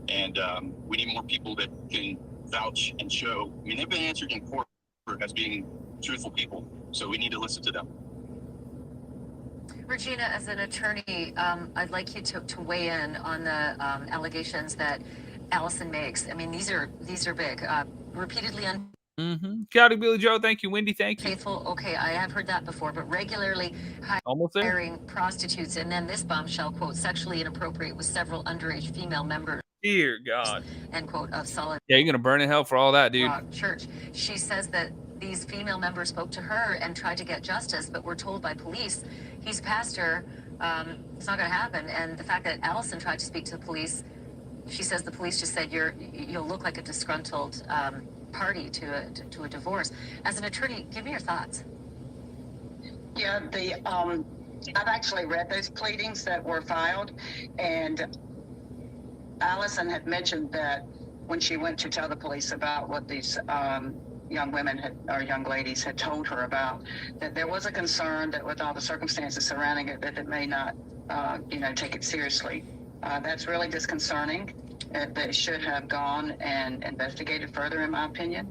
and we need more people that can vouch and show. I mean, they've been answered in court as being truthful people, so we need to listen to them. Regina, as an attorney, I'd like you to weigh in on the allegations that Allison makes. I mean, these are big. Repeatedly Shouty Billy Joe, thank you. Wendy, thank you. Faithful, okay, I have heard that before, but regularly hiring prostitutes, and then this bombshell, quote, sexually inappropriate with several underage female members. Dear God. End quote, of Solid. Yeah, you're gonna burn in hell for all that, dude. Church. She says that these female members spoke to her and tried to get justice, but were told by police, he's a pastor, it's not gonna happen. And the fact that Allison tried to speak to the police, she says the police just said you'll look like a disgruntled party to a divorce. As an attorney, give me your thoughts. Yeah, I've actually read those pleadings that were filed, and Allison had mentioned that when she went to tell the police about what these young ladies had told her about, that there was a concern that with all the circumstances surrounding it, that it may not, take it seriously. That's really disconcerting. They should have gone and investigated further, in my opinion.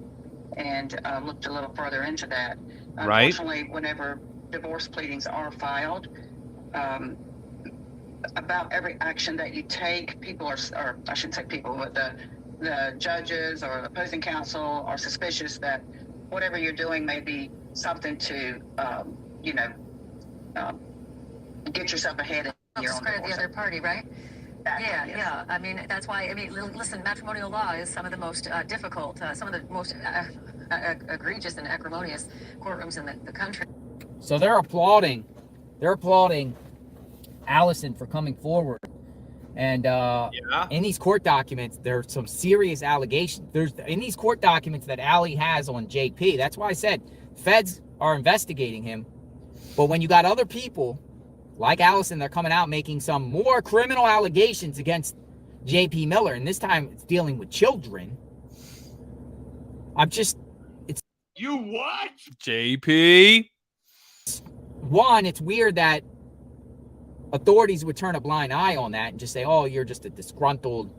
and looked a little further into that. Right. Unfortunately, whenever divorce pleadings are filed, about every action that you take, people are, or I shouldn't say people, but the judges or opposing counsel are suspicious that whatever you're doing may be something to, get yourself ahead in your own Discredit the divorce. other party, right? Exactly, yes. Yeah. I mean, that's why, listen, matrimonial law is some of the most difficult, some of the most egregious and acrimonious courtrooms in the country. So they're applauding Allison for coming forward. And in these court documents, there's some serious allegations. There's in these court documents that Allie has on JP. That's why I said feds are investigating him. But when you got other people like Allison, they're coming out making some more criminal allegations against JP Miller, and this time it's dealing with children. You what? JP. One, it's weird that authorities would turn a blind eye on that and just say, oh, you're just a disgruntled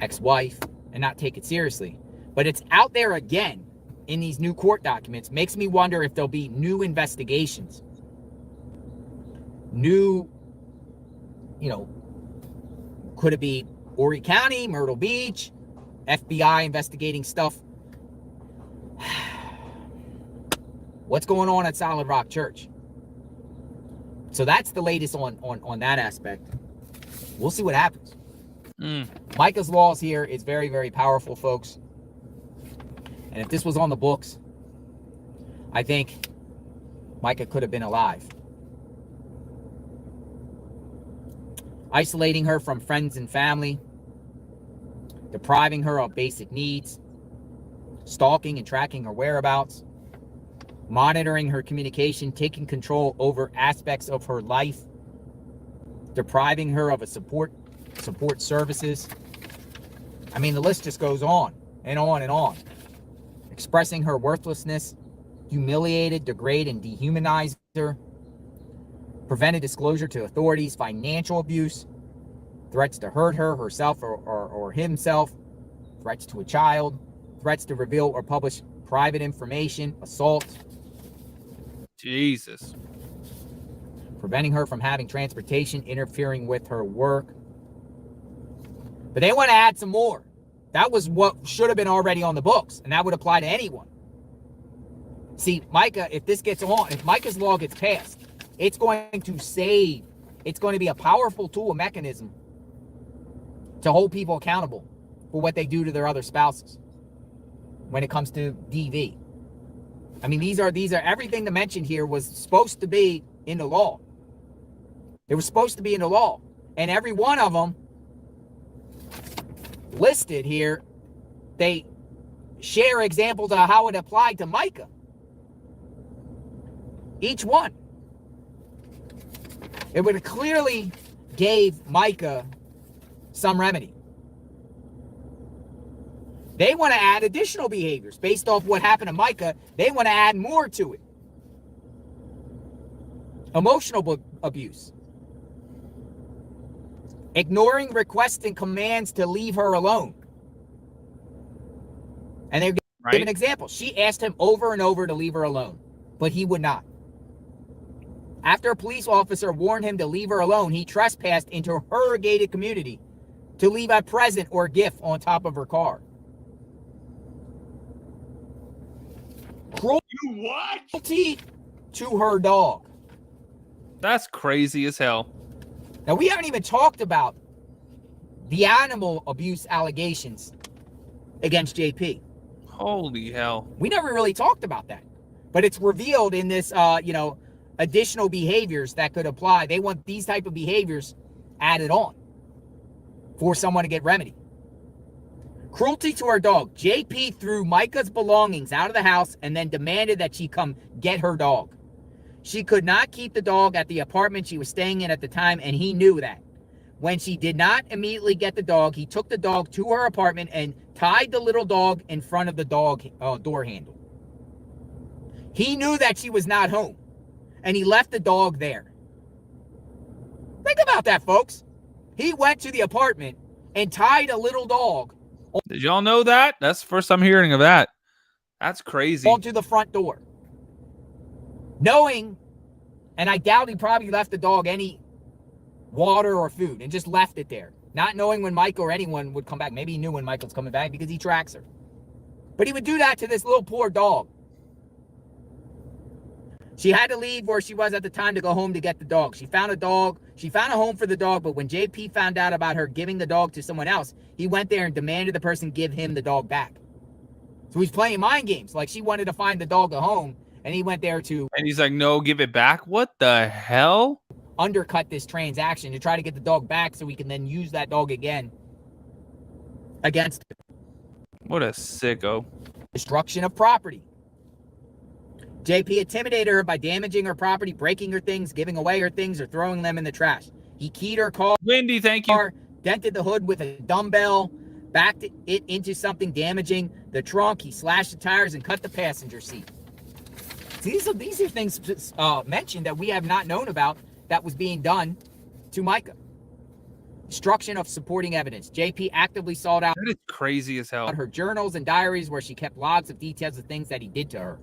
ex-wife, and not take it seriously. But it's out there again in these new court documents. Makes me wonder if there'll be new investigations. New, could it be Horry County, Myrtle Beach, FBI investigating stuff? What's going on at Solid Rock Church? So that's the latest on that aspect. We'll see what happens. Micah's laws here is very, very powerful, folks. And if this was on the books, I think Micah could have been alive. Isolating her from friends and family, depriving her of basic needs, stalking and tracking her whereabouts, monitoring her communication, taking control over aspects of her life, depriving her of a support services. I mean, the list just goes on and on and on. Expressing her worthlessness, humiliated, degrade, and dehumanized her, prevented disclosure to authorities, financial abuse, threats to hurt her, herself, or himself, threats to a child, threats to reveal or publish private information, assault. Jesus. Preventing her from having transportation, interfering with her work. But they want to add some more. That was what should have been already on the books, and that would apply to anyone. See, Micah, if this gets on, if Micah's law gets passed, it's going to be a powerful tool, a mechanism to hold people accountable for what they do to their other spouses when it comes to DV. I mean, these are everything to mention here was supposed to be in the law. They were supposed to be in the law. And every one of them listed here, they share examples of how it applied to Micah. Each one. It would have clearly gave Micah some remedy. They want to add additional behaviors based off what happened to Micah. They want to add more to it. Emotional abuse. Ignoring requests and commands to leave her alone. And they're giving an example. She asked him over and over to leave her alone, but he would not. After a police officer warned him to leave her alone, he trespassed into her gated community to leave a present or gift on top of her car. Cruelty to her dog. That's crazy as hell. Now, we haven't even talked about the animal abuse allegations against JP. Holy hell. We never really talked about that. But it's revealed in this, additional behaviors that could apply. They want these type of behaviors added on for someone to get remedy. Cruelty to her dog. JP threw Micah's belongings out of the house and then demanded that she come get her dog. She could not keep the dog at the apartment she was staying in at the time, and he knew that. When she did not immediately get the dog, he took the dog to her apartment and tied the little dog in front of the dog door handle. He knew that she was not home, and he left the dog there. Think about that, folks. He went to the apartment and tied a little dog Did y'all know that? That's the first I'm hearing of that. That's crazy. onto the front door. Knowing, and I doubt he probably left the dog any water or food and just left it there. Not knowing when Micah or anyone would come back. Maybe he knew when Michael's coming back because he tracks her. But he would do that to this little poor dog. She had to leave where she was at the time to go home to get the dog. She found a dog. She found a home for the dog, but when JP found out about her giving the dog to someone else, he went there and demanded the person give him the dog back. So he's playing mind games. Like, she wanted to find the dog a home, and he went there to... And he's like, no, give it back? What the hell? ...undercut this transaction to try to get the dog back so he can then use that dog again against him. What a sicko. Destruction of property. JP intimidated her by damaging her property, breaking her things, giving away her things, or throwing them in the trash. He keyed her car. Wendy, thank you. Dented the hood with a dumbbell, backed it into something damaging the trunk. He slashed the tires and cut the passenger seat. These are things mentioned that we have not known about that was being done to Micah. Destruction of supporting evidence. JP actively sought out that is crazy as hell. Her journals and diaries where she kept logs of details of things that he did to her.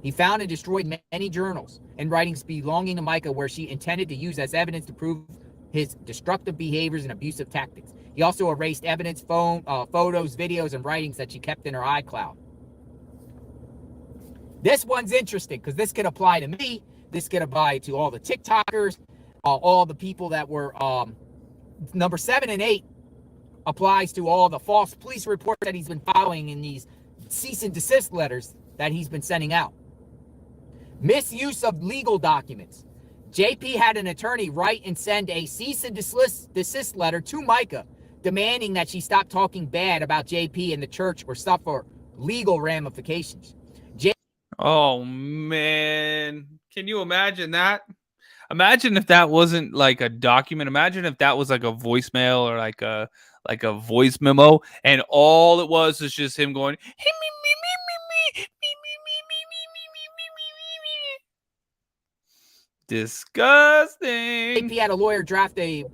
He found and destroyed many journals and writings belonging to Micah where she intended to use as evidence to prove his destructive behaviors and abusive tactics. He also erased evidence, photos, videos, and writings that she kept in her iCloud. This one's interesting because this could apply to me. This could apply to all the TikTokers, all the people that were... number 7 and 8 applies to all the false police reports that he's been following in these cease and desist letters that he's been sending out. Misuse of legal documents. JP had an attorney write and send a cease and desist letter to Micah demanding that she stop talking bad about JP and the church or suffer legal ramifications. Oh, man. Can you imagine that? Imagine if that wasn't like a document. Imagine if that was like a voicemail or like a voice memo, and all it was just him going, disgusting. JP had a lawyer draft a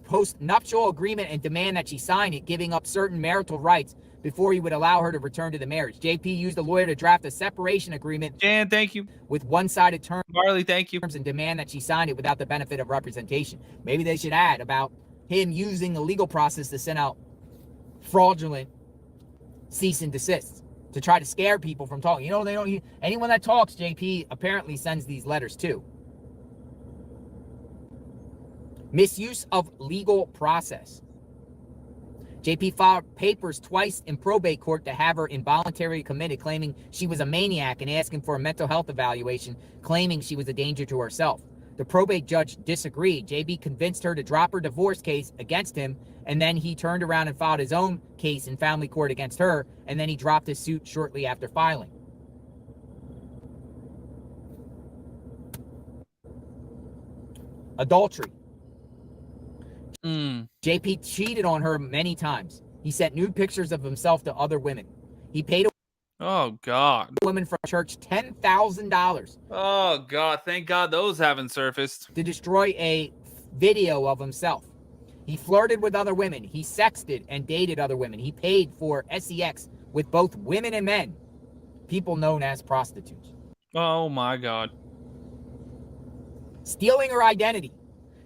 post-nuptial agreement and demand that she sign it, giving up certain marital rights before he would allow her to return to the marriage. JP used a lawyer to draft a separation agreement. Jan, thank you. With one-sided terms. Marley, thank you. And demand that she sign it without the benefit of representation. Maybe they should add about him using the legal process to send out fraudulent cease and desists to try to scare people from talking. You know, they don't. Anyone that talks, JP apparently sends these letters too. Misuse of legal process. JP filed papers twice in probate court to have her involuntarily committed, claiming she was a maniac and asking for a mental health evaluation, claiming she was a danger to herself. The probate judge disagreed. JB convinced her to drop her divorce case against him, and then he turned around and filed his own case in family court against her, and then he dropped his suit shortly after filing. Adultery. JP cheated on her many times. He sent nude pictures of himself to other women. He paid a woman from church $10,000. Oh, God. Thank God those haven't surfaced. To destroy a video of himself. He flirted with other women. He sexted and dated other women. He paid for sex with both women and men, people known as prostitutes. Oh, my God. Stealing her identity.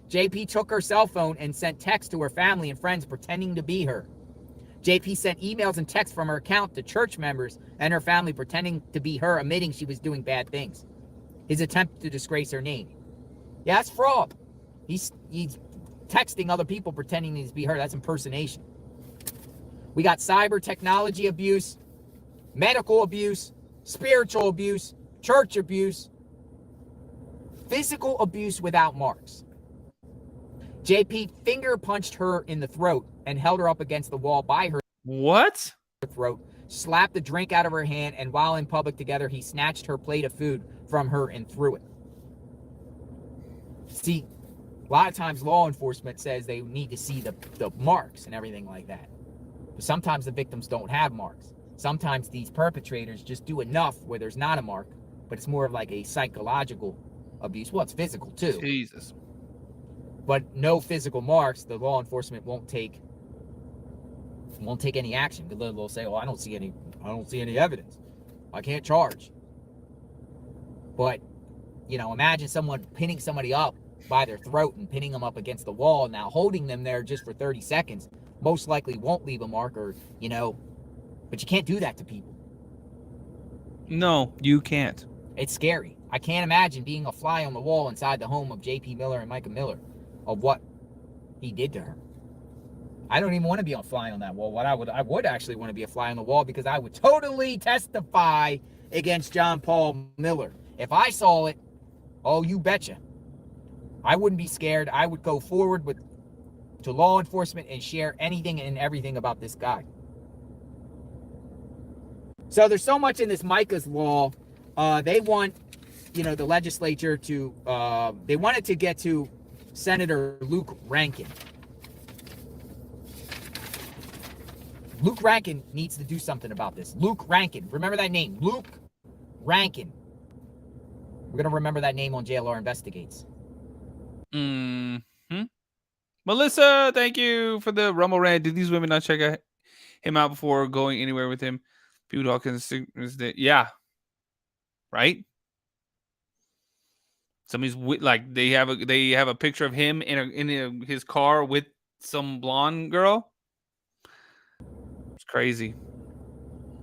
JP took her cell phone and sent texts to her family and friends pretending to be her. JP sent emails and texts from her account to church members and her family pretending to be her, admitting she was doing bad things. His attempt to disgrace her name. Yeah, that's fraud. He's texting other people pretending to be her. That's impersonation. We got cyber technology abuse, medical abuse, spiritual abuse, church abuse, physical abuse without marks. JP finger punched her in the throat and held her up against the wall by her throat, slapped the drink out of her hand, and while in public together, he snatched her plate of food from her and threw it. See, a lot of times law enforcement says they need to see the marks and everything like that. But sometimes the victims don't have marks. Sometimes these perpetrators just do enough where there's not a mark, but it's more of like a psychological abuse. Well, it's physical too. Jesus. But no physical marks, the law enforcement won't take won't take any action. They'll say, "Well, I don't see any evidence. I can't charge." But, you know, imagine someone pinning somebody up by their throat and pinning them up against the wall. Now, holding them there just for 30 seconds most likely won't leave a mark, or, you know, but you can't do that to people. No, you can't. It's scary. I can't imagine being a fly on the wall inside the home of J.P. Miller and Mica Miller, of what he did to her. I don't even want to be a fly on that wall. I would actually want to be a fly on the wall, because I would totally testify against John Paul Miller. If I saw it, oh, you betcha. I wouldn't be scared. I would go forward to law enforcement and share anything and everything about this guy. So there's so much in this Micah's law. They want, you know, the legislature to, they wanted to get to Senator Luke Rankin. Luke Rankin needs to do something about this. Luke Rankin. Remember that name. Luke Rankin. We're going to remember that name on JLR Investigates. Melissa, thank you for the Rumble rant. Did these women not check him out before going anywhere with him? People Dawkins, yeah. Right? Somebody's like, they have a picture of him in his car with some blonde girl. It's crazy.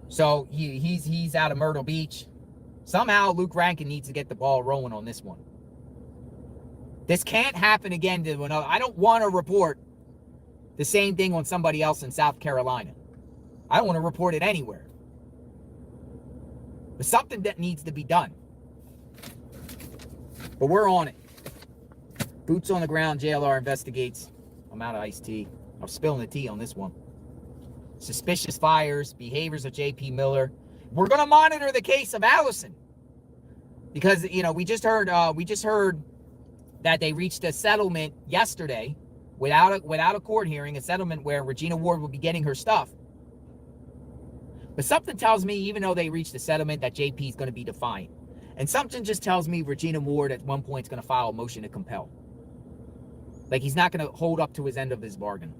So he's out of Myrtle Beach. Somehow Luke Rankin needs to get the ball rolling on this one. This can't happen again to another. I don't want to report the same thing on somebody else in South Carolina. I don't want to report it anywhere. There's something that needs to be done. But we're on it. Boots on the ground, JLR Investigates. I'm out of iced tea. I'm spilling the tea on this one. Suspicious fires, behaviors of J.P. Miller. We're going to monitor the case of Allison. Because, you know, we just heard that they reached a settlement yesterday without a court hearing, a settlement where Regina Ward will be getting her stuff. But something tells me, even though they reached a settlement, that JP is going to be defiant. And something just tells me Regina Ward at one point is going to file a motion to compel. Like, he's not going to hold up to his end of his bargain.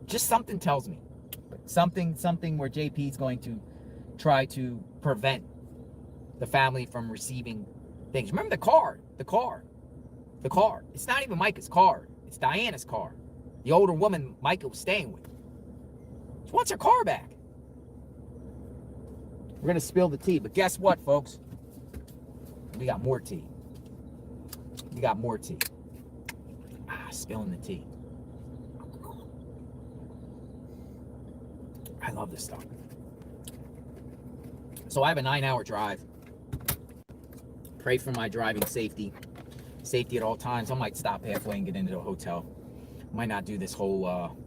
Just something tells me. Something where JP is going to try to prevent the family from receiving things. Remember the car. It's not even Micah's car. It's Diana's car. The older woman Micah was staying with. She wants her car back. We're going to spill the tea. But guess what, folks? We got more tea. Spilling the tea. I love this stuff. So I have a 9-hour drive. Pray for my driving safety. Safety at all times. I might stop halfway and get into a hotel. Might not do this whole,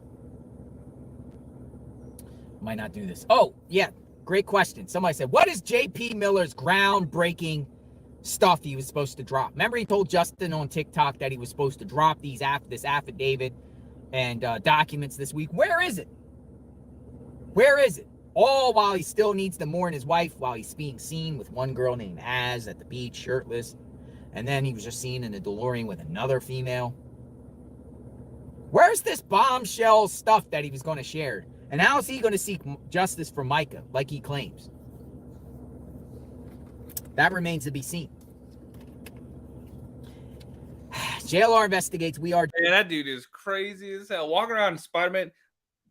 might not do this. Oh, yeah. Great question. Somebody said, what is J.P. Miller's groundbreaking stuff he was supposed to drop? Remember, he told Justin on TikTok that he was supposed to drop this affidavit and documents this week. Where is it? All while he still needs to mourn his wife, while he's being seen with one girl named Az at the beach, shirtless. And then he was just seen in a DeLorean with another female. Where's this bombshell stuff that he was going to share? And how is he going to seek justice for Micah, like he claims? That remains to be seen. JLR Investigates. We are... Man, that dude is crazy as hell. Walking around in Spider-Man.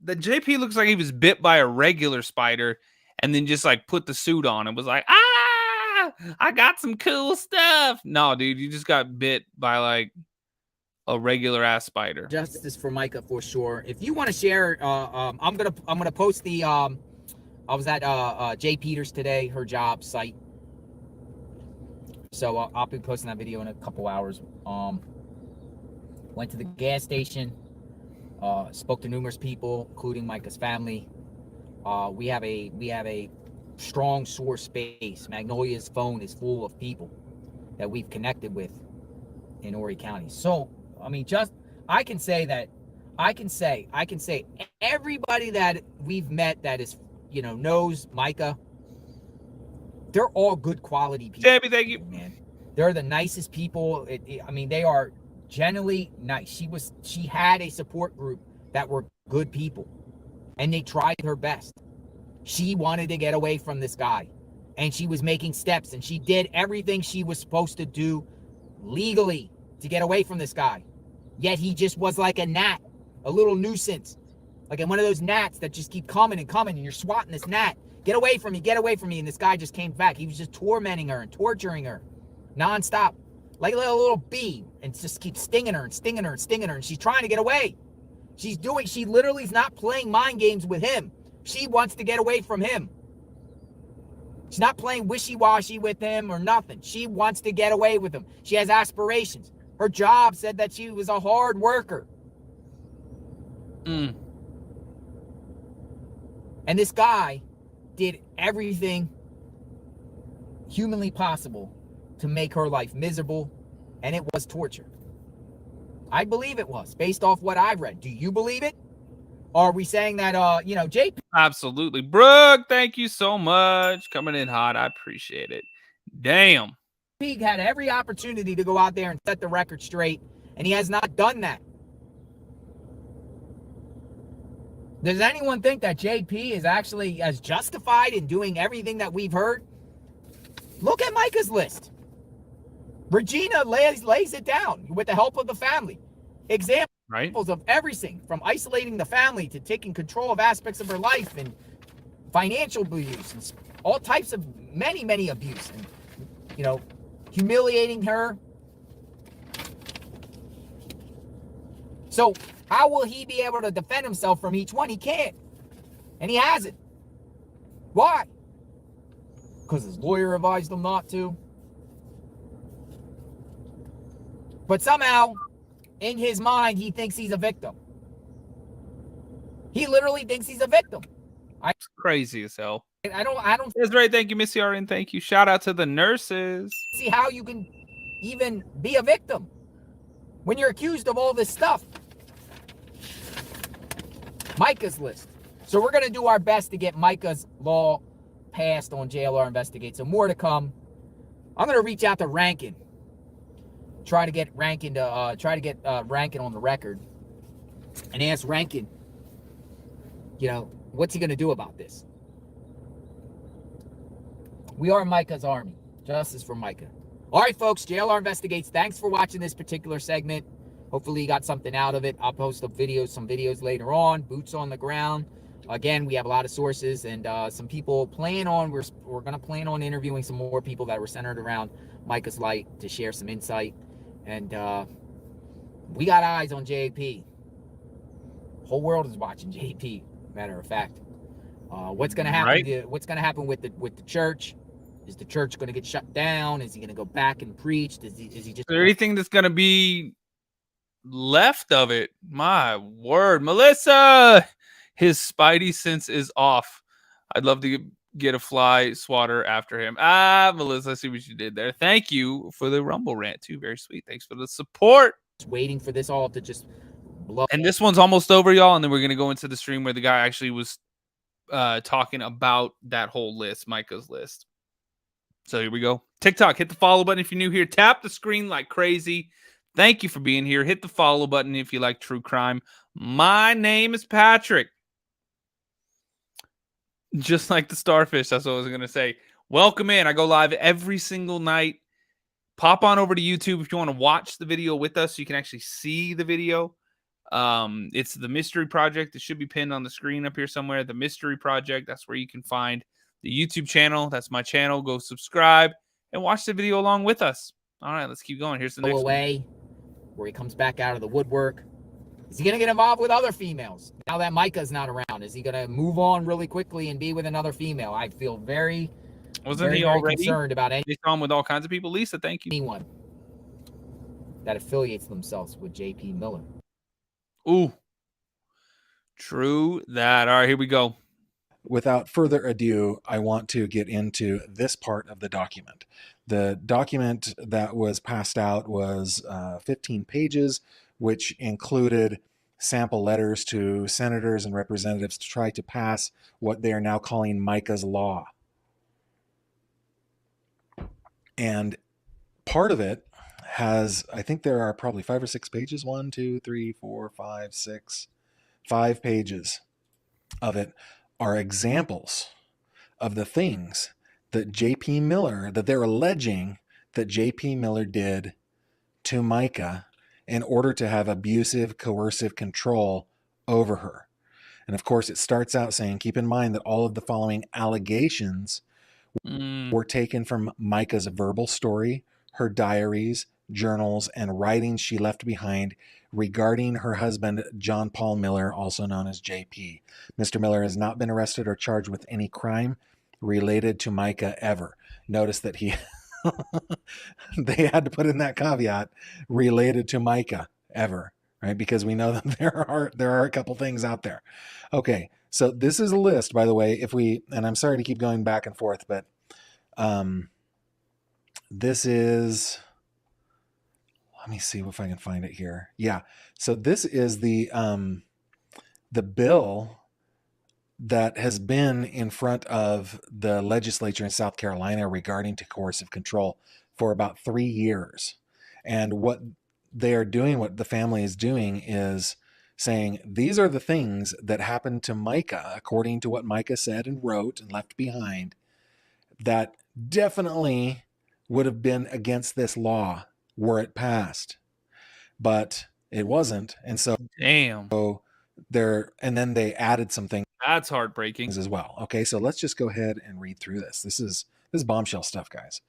The JP looks like he was bit by a regular spider and then just like put the suit on and was like, I got some cool stuff. No, dude, you just got bit by like a regular ass spider. Justice for Micah for sure. If you want to share, I'm gonna post the I was at Jay Peters today, her job site. So I'll be posting that video in a couple hours. Went to the gas station. Spoke to numerous people, including Micah's family. We have a strong source space. Magnolia's phone is full of people that we've connected with in Horry County. So, I mean, I can say everybody that we've met that is, you know, knows Micah, they're all good quality people. Debbie, thank you, man. They're the nicest people. I mean, they are genuinely nice. She had a support group that were good people. and they tried her best. She wanted to get away from this guy, and she was making steps, and she did everything she was supposed to do legally to get away from this guy. Yet he just was like a gnat, a little nuisance, like one of those gnats that just keep coming and coming, and you're swatting this gnat. Get away from me, get away from me. And this guy just came back. He was just tormenting her and torturing her nonstop, like a little bee, and just keeps stinging her and stinging her and stinging her. And she's trying to get away. She literally is not playing mind games with him. She wants to get away from him. She's not playing wishy-washy with him or nothing. She wants to get away with him. She has aspirations. Her job said that she was a hard worker. And this guy did everything humanly possible to make her life miserable, and it was torture. I believe it was, based off what I've read. Do you believe it? Or are we saying that, JP? Absolutely. Brooke, thank you so much. Coming in hot. I appreciate it. Damn. He had every opportunity to go out there and set the record straight, and he has not done that. Does anyone think that JP is actually as justified in doing everything that we've heard? Look at Micah's list. Regina lays it down with the help of the family. Examples of everything from isolating the family to taking control of aspects of her life and financial abuse and all types of many abuse and, humiliating her. So how will he be able to defend himself from each one? He can't. And he hasn't. Why? Because his lawyer advised him not to. But somehow, in his mind, he thinks he's a victim. He literally thinks he's a victim. It's crazy as hell. I don't. That's right. Thank you, Miss RN. Thank you. Shout out to the nurses. See how you can even be a victim when you're accused of all this stuff. Micah's list. So we're going to do our best to get Micah's law passed on JLR Investigate. So more to come. I'm going to reach out to Rankin. Try to get Rankin Rankin on the record and ask Rankin, what's he going to do about this? We are Micah's army. Justice for Micah. All right, folks, JLR Investigates. Thanks for watching this particular segment. Hopefully you got something out of it. I'll post some videos later on. Boots on the ground. Again, we have a lot of sources and some people we're going to plan on interviewing some more people that were centered around Micah's Light to share some insight. And we got eyes on JP. Whole world is watching JP, matter of fact. What's going to happen? Right. What's going to happen with the church? Is the church going to get shut down? Is he going to go back and preach? Is he just... Is there anything that's going to be left of it? My word. Melissa, his spidey sense is off. I'd love to get a fly swatter after him. Melissa, I see what you did there. Thank you for the Rumble rant too. Very sweet. Thanks for the support. Just waiting for this all to just blow. And this one's almost over, y'all. And then we're going to go into the stream where the guy actually was talking about that whole list, Micah's list. So here we go. TikTok, hit the follow button if you're new here. Tap the screen like crazy. Thank you for being here. Hit the follow button if you like true crime. My name is Patrick. Just like the starfish, that's what I was going to say. Welcome in. I go live every single night. Pop on over to YouTube if you want to watch the video with us so you can actually see the video. It's the Mystery Project. It should be pinned on the screen up here somewhere. The Mystery Project. That's where you can find the YouTube channel. That's my channel. Go subscribe and watch the video along with us. All right, let's keep going. Here's the next one. Where he comes back out of the woodwork. Is he going to get involved with other females now that Micah's not around? Is he going to move on really quickly and be with another female? I feel very concerned about anyone. He's on with all kinds of people. Lisa, thank you. Anyone that affiliates themselves with JP Miller. Ooh, true that. All right, here we go. Without further ado, I want to get into this part of the document. The document that was passed out was 15 pages, which included sample letters to senators and representatives to try to pass what they are now calling Micah's Law. And part of it has, I think there are probably 5 or 6 pages. 1, 2, 3, 4, 5, 6, 5 pages of it are examples of the things that J.P. Miller, that they're alleging that J.P. Miller did to Micah in order to have abusive, coercive control over her. And of course, it starts out saying, keep in mind that all of the following allegations were taken from Micah's verbal story, her diaries, journals, and writings she left behind regarding her husband, John Paul Miller, also known as JP. Mr. Miller has not been arrested or charged with any crime related to Micah ever. Notice that they had to put in that caveat, related to Micah ever, right? Because we know that there are a couple things out there. Okay, so this is a list, by the way, and I'm sorry to keep going back and forth, but this is, let me see if I can find it here. Yeah, so this is the bill that has been in front of the legislature in South Carolina regarding to coercive control for about 3 years. And what they are doing, what the family is doing, is saying, these are the things that happened to Micah, according to what Micah said and wrote and left behind, that definitely would have been against this law were it passed. But it wasn't. And so, damn. And then they added some things. That's heartbreaking as well. Okay, so let's just go ahead and read through this. This is bombshell stuff, guys.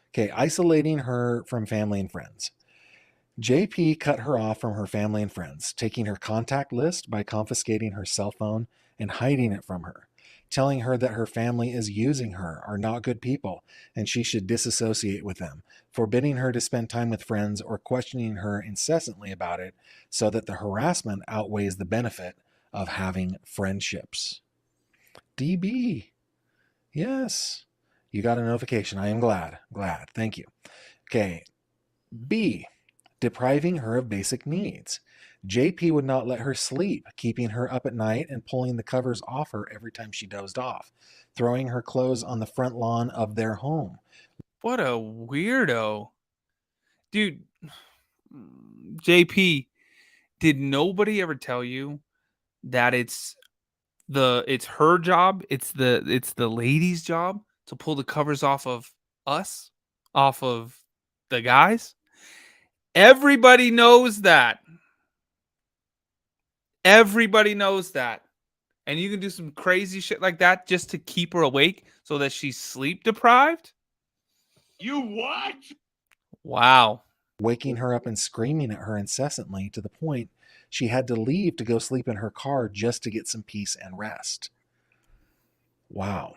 Okay, isolating her from family and friends. JP cut her off from her family and friends, taking her contact list by confiscating her cell phone and hiding it from her, telling her that her family is using her, are not good people, and she should disassociate with them, forbidding her to spend time with friends or questioning her incessantly about it so that the harassment outweighs the benefit of having friendships. DB. Yes. You got a notification. I am glad. Thank you. Okay. B. Depriving her of basic needs. JP would not let her sleep, keeping her up at night and pulling the covers off her every time she dozed off, throwing her clothes on the front lawn of their home. What a weirdo. Dude, JP, did nobody ever tell you that it's her job, it's the lady's job to pull the covers off of us, off of the guys? Everybody knows that. Everybody knows that. And you can do some crazy shit like that just to keep her awake so that she's sleep deprived? You what? Wow. Waking her up and screaming at her incessantly to the point she had to leave to go sleep in her car just to get some peace and rest. Wow.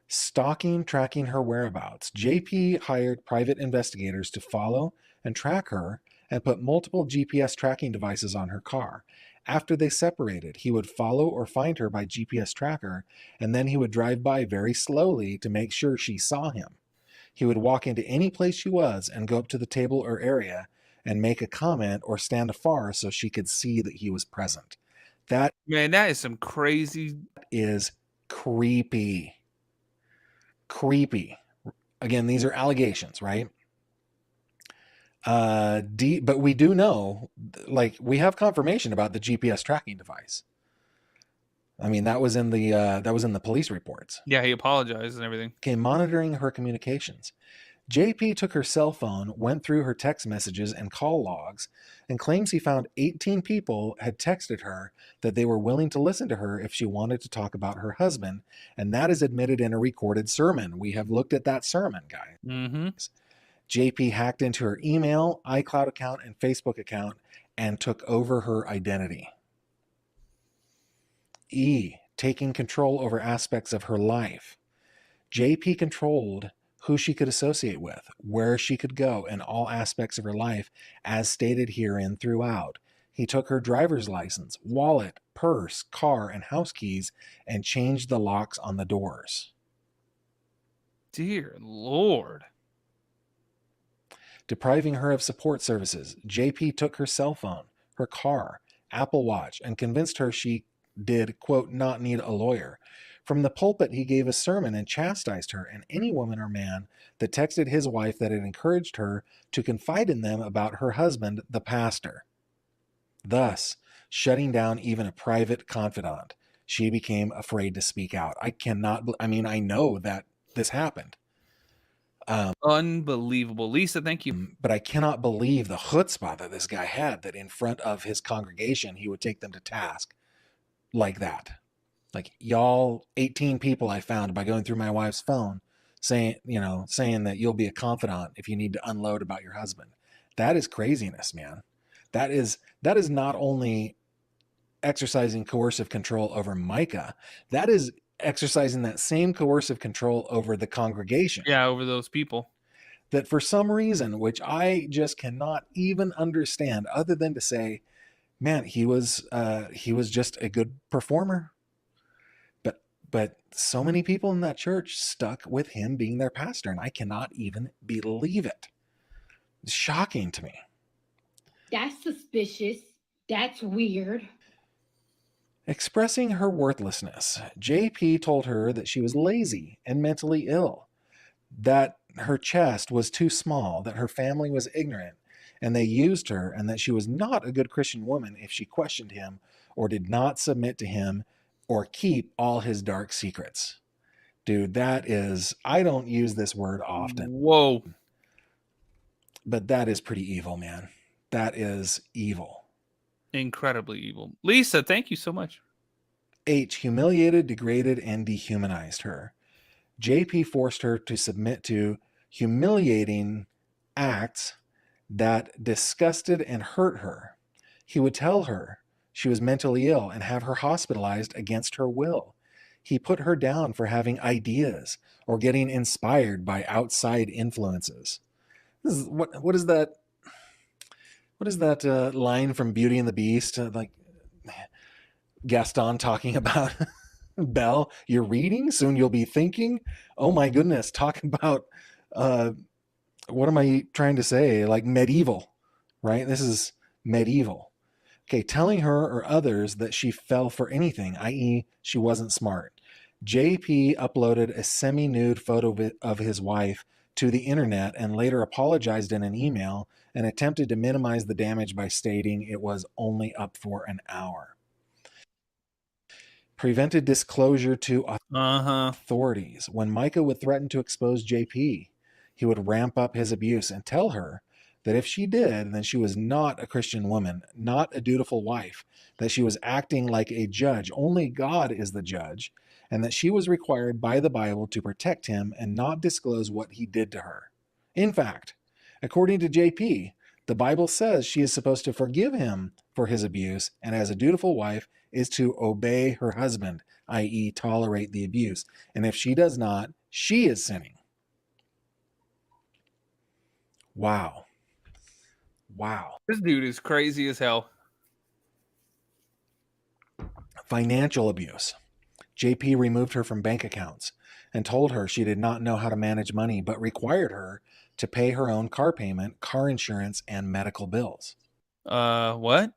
Stalking, tracking her whereabouts. JP hired private investigators to follow and track her and put multiple GPS tracking devices on her car. After they separated, he would follow or find her by GPS tracker, and then he would drive by very slowly to make sure she saw him. He would walk into any place she was and go up to the table or area and make a comment or stand afar so she could see that he was present. That is some crazy. Is creepy. Creepy. Again, these are allegations, right? But we do know, like, we have confirmation about the GPS tracking device. I mean, that was in the police reports. Yeah, he apologized and everything. Okay, monitoring her communications. JP took her cell phone, went through her text messages and call logs, and claims he found 18 people had texted her that they were willing to listen to her if she wanted to talk about her husband, and that is admitted in a recorded sermon. We have looked at that sermon, guys. Mm-hmm. JP hacked into her email, iCloud account, and Facebook account and took over her identity. E. Taking control over aspects of her life. JP controlled who she could associate with, where she could go, and all aspects of her life as stated herein throughout. He took her driver's license, wallet, purse, car, and house keys and changed the locks on the doors. Dear Lord. Depriving her of support services. JP took her cell phone, her car, Apple Watch, and convinced her she did, quote, not need a lawyer. From the pulpit, he gave a sermon and chastised her and any woman or man that texted his wife that had encouraged her to confide in them about her husband, the pastor, thus shutting down even a private confidant. she became afraid to speak out. I know that this happened. Unbelievable. Lisa, thank you. But I cannot believe the chutzpah that this guy had, that in front of his congregation, he would take them to task like that. Like, y'all 18 people I found by going through my wife's phone saying that you'll be a confidant if you need to unload about your husband. That is craziness, man. That is not only exercising coercive control over Micah, that is exercising that same coercive control over the congregation. Yeah, over those people. That for some reason, which I just cannot even understand, other than to say, man, he was just a good performer. But so many people in that church stuck with him being their pastor, and I cannot even believe it. It's shocking to me. That's suspicious. That's weird. Expressing her worthlessness, JP told her that she was lazy and mentally ill, that her chest was too small, that her family was ignorant, and they used her, and that she was not a good Christian woman if she questioned him or did not submit to him or keep all his dark secrets. Dude, I don't use this word often. Whoa. But that is pretty evil, man. That is evil. Incredibly evil. Lisa, thank you so much. H humiliated, degraded, and dehumanized her. JP forced her to submit to humiliating acts that disgusted and hurt her. He would tell her she was mentally ill and have her hospitalized against her will. He put her down for having ideas or getting inspired by outside influences. What is that? What is that line from Beauty and the Beast? Like Gaston talking about Belle, you're reading, soon you'll be thinking. Oh my goodness, talking about what am I trying to say? Like medieval, right? This is medieval. Okay, telling her or others that she fell for anything, i.e., she wasn't smart. JP uploaded a semi-nude photo of his wife to the internet and later apologized in an email and attempted to minimize the damage by stating it was only up for an hour. Prevented disclosure to authorities. When Micah would threaten to expose JP, he would ramp up his abuse and tell her that if she did, then she was not a Christian woman, not a dutiful wife, that she was acting like a judge. Only God is the judge, and that she was required by the Bible to protect him and not disclose what he did to her. In fact, according to JP, the Bible says she is supposed to forgive him for his abuse, and as a dutiful wife is to obey her husband, i.e., tolerate the abuse. And if she does not, she is sinning. Wow. This dude is crazy as hell. Financial abuse. JP removed her from bank accounts and told her she did not know how to manage money, but required her to pay her own car payment, car insurance, and medical bills. What?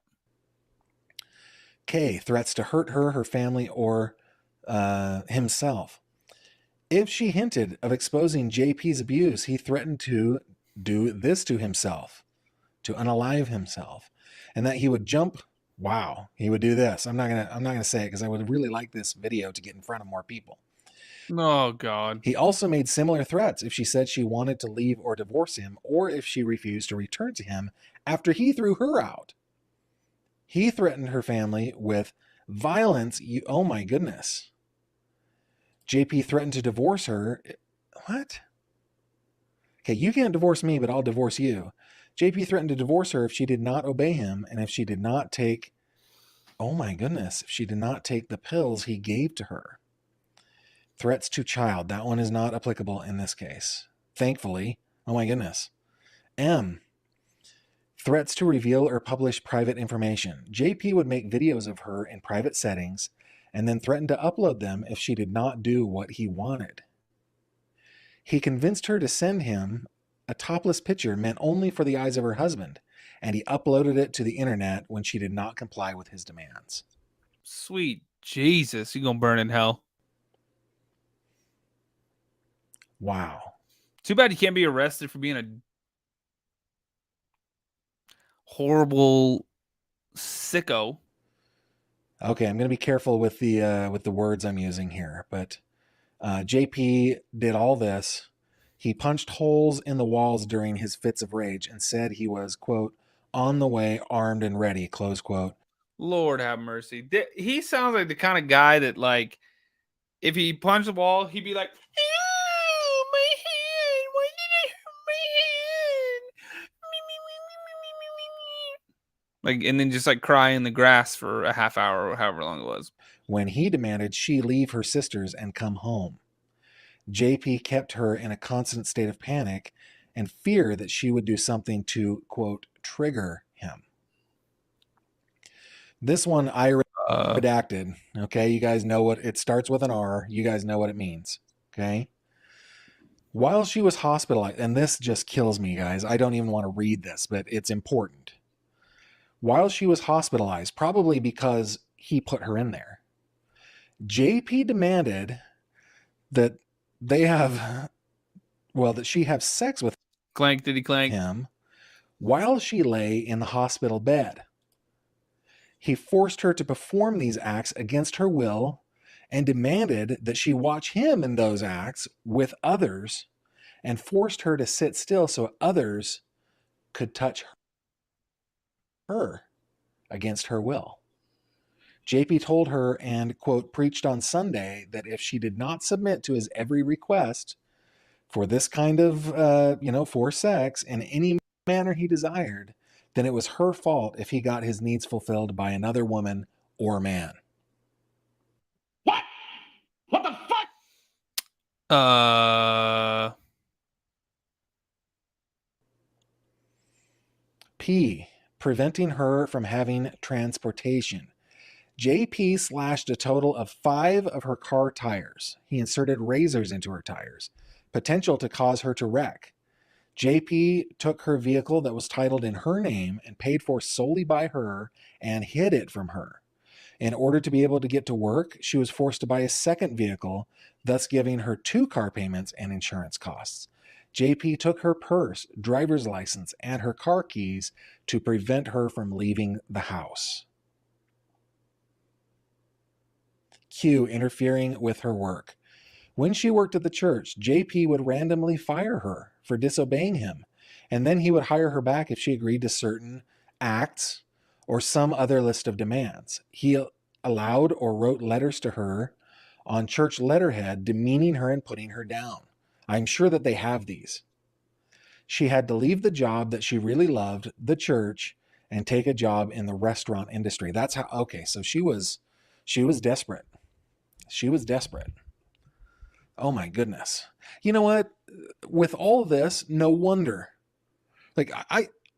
K, threats to hurt her, her family, or himself. If she hinted of exposing JP's abuse, he threatened to do this to himself, to unalive himself, and that he would jump. Wow, he would do this. I'm not gonna say it because I would really like this video to get in front of more people. Oh God. He also made similar threats if she said she wanted to leave or divorce him, or if she refused to return to him after he threw her out. He threatened her family with violence. Oh my goodness. JP threatened to divorce her. What? Okay, you can't divorce me, but I'll divorce you. JP threatened to divorce her if she did not obey him and if she did not take, oh my goodness, if she did not take the pills he gave to her. Threats to child. That one is not applicable in this case. Thankfully. Oh my goodness. M. Threats to reveal or publish private information. JP would make videos of her in private settings and then threaten to upload them if she did not do what he wanted. He convinced her to send him a topless picture meant only for the eyes of her husband, and he uploaded it to the internet when she did not comply with his demands. Sweet Jesus, you're gonna burn in hell. Wow. Too bad you can't be arrested for being a horrible sicko. Okay, I'm going to be careful with the words I'm using here, but JP did all this. He punched holes in the walls during his fits of rage and said he was, quote, on the way, armed and ready, close quote. Lord have mercy. He sounds like the kind of guy that, like, if he punched the wall, he'd be like, "Ow, my hand! Why did I hurt my hand?" Like, and then just like cry in the grass for a half hour or however long it was. When he demanded she leave her sisters and come home, JP kept her in a constant state of panic and fear that she would do something to, quote, trigger him. This one I redacted. Okay, you guys know what it starts with an R. You guys know what it means. Okay. While she was hospitalized, and this just kills me, guys. I don't even want to read this, but it's important. While she was hospitalized, probably because he put her in there, JP demanded that that she have sex with Clank, did he clank? him while she lay in the hospital bed. He forced her to perform these acts against her will and demanded that she watch him in those acts with others and forced her to sit still so others could touch her against her will. JP told her and, quote, preached on Sunday that if she did not submit to his every request for this kind of, for sex in any manner he desired, then it was her fault if he got his needs fulfilled by another woman or man. What? What the fuck? P. Preventing her from having transportation. JP slashed a total of 5 of her car tires. He inserted razors into her tires, potential to cause her to wreck. JP took her vehicle that was titled in her name and paid for solely by her and hid it from her. In order to be able to get to work, she was forced to buy a second vehicle, thus giving her 2 car payments and insurance costs. JP took her purse, driver's license, and her car keys to prevent her from leaving the house. Q. Interfering with her work. When she worked at the church, JP would randomly fire her for disobeying him, and then he would hire her back if she agreed to certain acts or some other list of demands. He allowed or wrote letters to her on church letterhead demeaning her and putting her down. I'm sure that they have these. She had to leave the job that she really loved, the church, and take a job in the restaurant industry. That's how, okay, so she was desperate. She was desperate. Oh my goodness. You know what? With all this, no wonder. Like,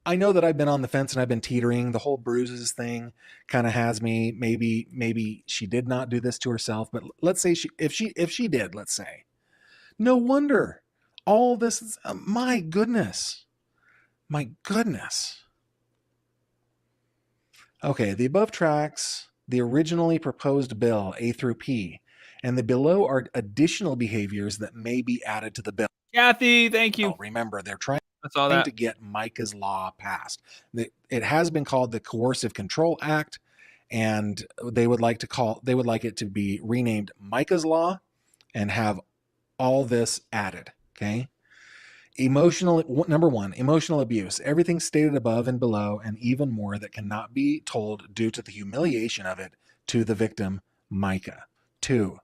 I know that I've been on the fence and I've been teetering. The whole bruises thing kind of has me. Maybe she did not do this to herself, but let's say if she did, let's say. No wonder all this is, my goodness. My goodness. Okay, the above tracks the originally proposed bill, A through P, and the below are additional behaviors that may be added to the bill. Kathy, thank you. Remember, they're trying That's all that. to get Micah's law passed. It has been called the Coercive Control Act, and they would like it to be renamed Micah's Law and have all this added. Okay. Number 1, emotional abuse. Everything stated above and below, and even more that cannot be told due to the humiliation of it to the victim, Micah. 2,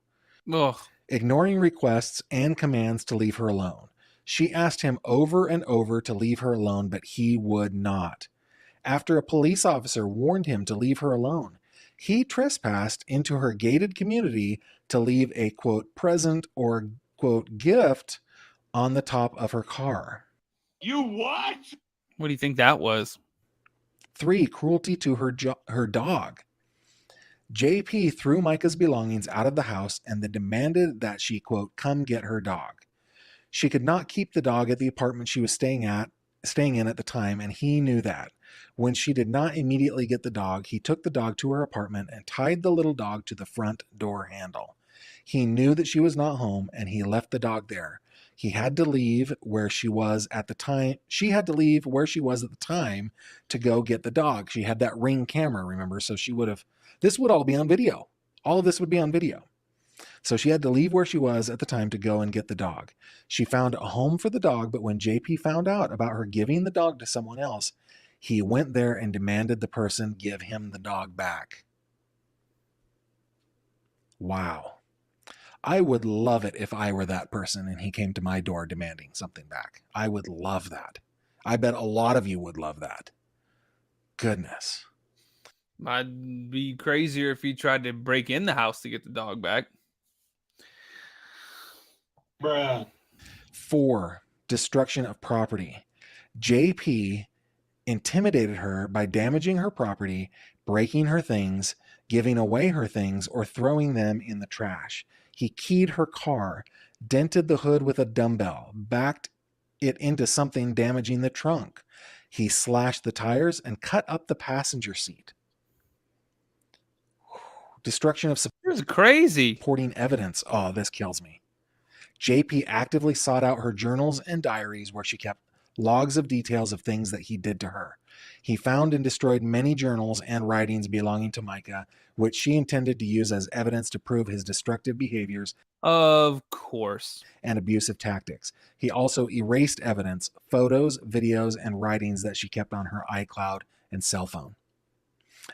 ignoring requests and commands to leave her alone. She asked him over and over to leave her alone, but he would not. After a police officer warned him to leave her alone, he trespassed into her gated community to leave a, quote, present or, quote, gift on the top of her car. You what? What do you think that was? 3, cruelty to her dog. JP threw Micah's belongings out of the house and then demanded that she, quote, come get her dog. She could not keep the dog at the apartment she was staying in at the time, and he knew that. When she did not immediately get the dog, he took the dog to her apartment and tied the little dog to the front door handle. He knew that she was not home, and he left the dog there. He had to leave where she was at the time. She had to leave where she was at the time to go get the dog. She had that Ring camera, remember? So she would have, this would all be on video. All of this would be on video. So she had to leave where she was at the time to go and get the dog. She found a home for the dog, but when JP found out about her giving the dog to someone else, he went there and demanded the person give him the dog back. Wow. I would love it if I were that person and he came to my door demanding something back. I would love that. I bet a lot of you would love that. Goodness. I'd be crazier if he tried to break in the house to get the dog back. Bruh. 4, destruction of property. JP intimidated her by damaging her property, breaking her things, giving away her things, or throwing them in the trash. He keyed her car, dented the hood with a dumbbell, backed it into something, damaging the trunk. He slashed the tires and cut up the passenger seat. Destruction of supporting evidence. Oh, this kills me. JP actively sought out her journals and diaries where she kept logs of details of things that he did to her. He found and destroyed many journals and writings belonging to Micah, which she intended to use as evidence to prove his destructive behaviors, of course, and abusive tactics. He also erased evidence, photos, videos, and writings that she kept on her iCloud and cell phone.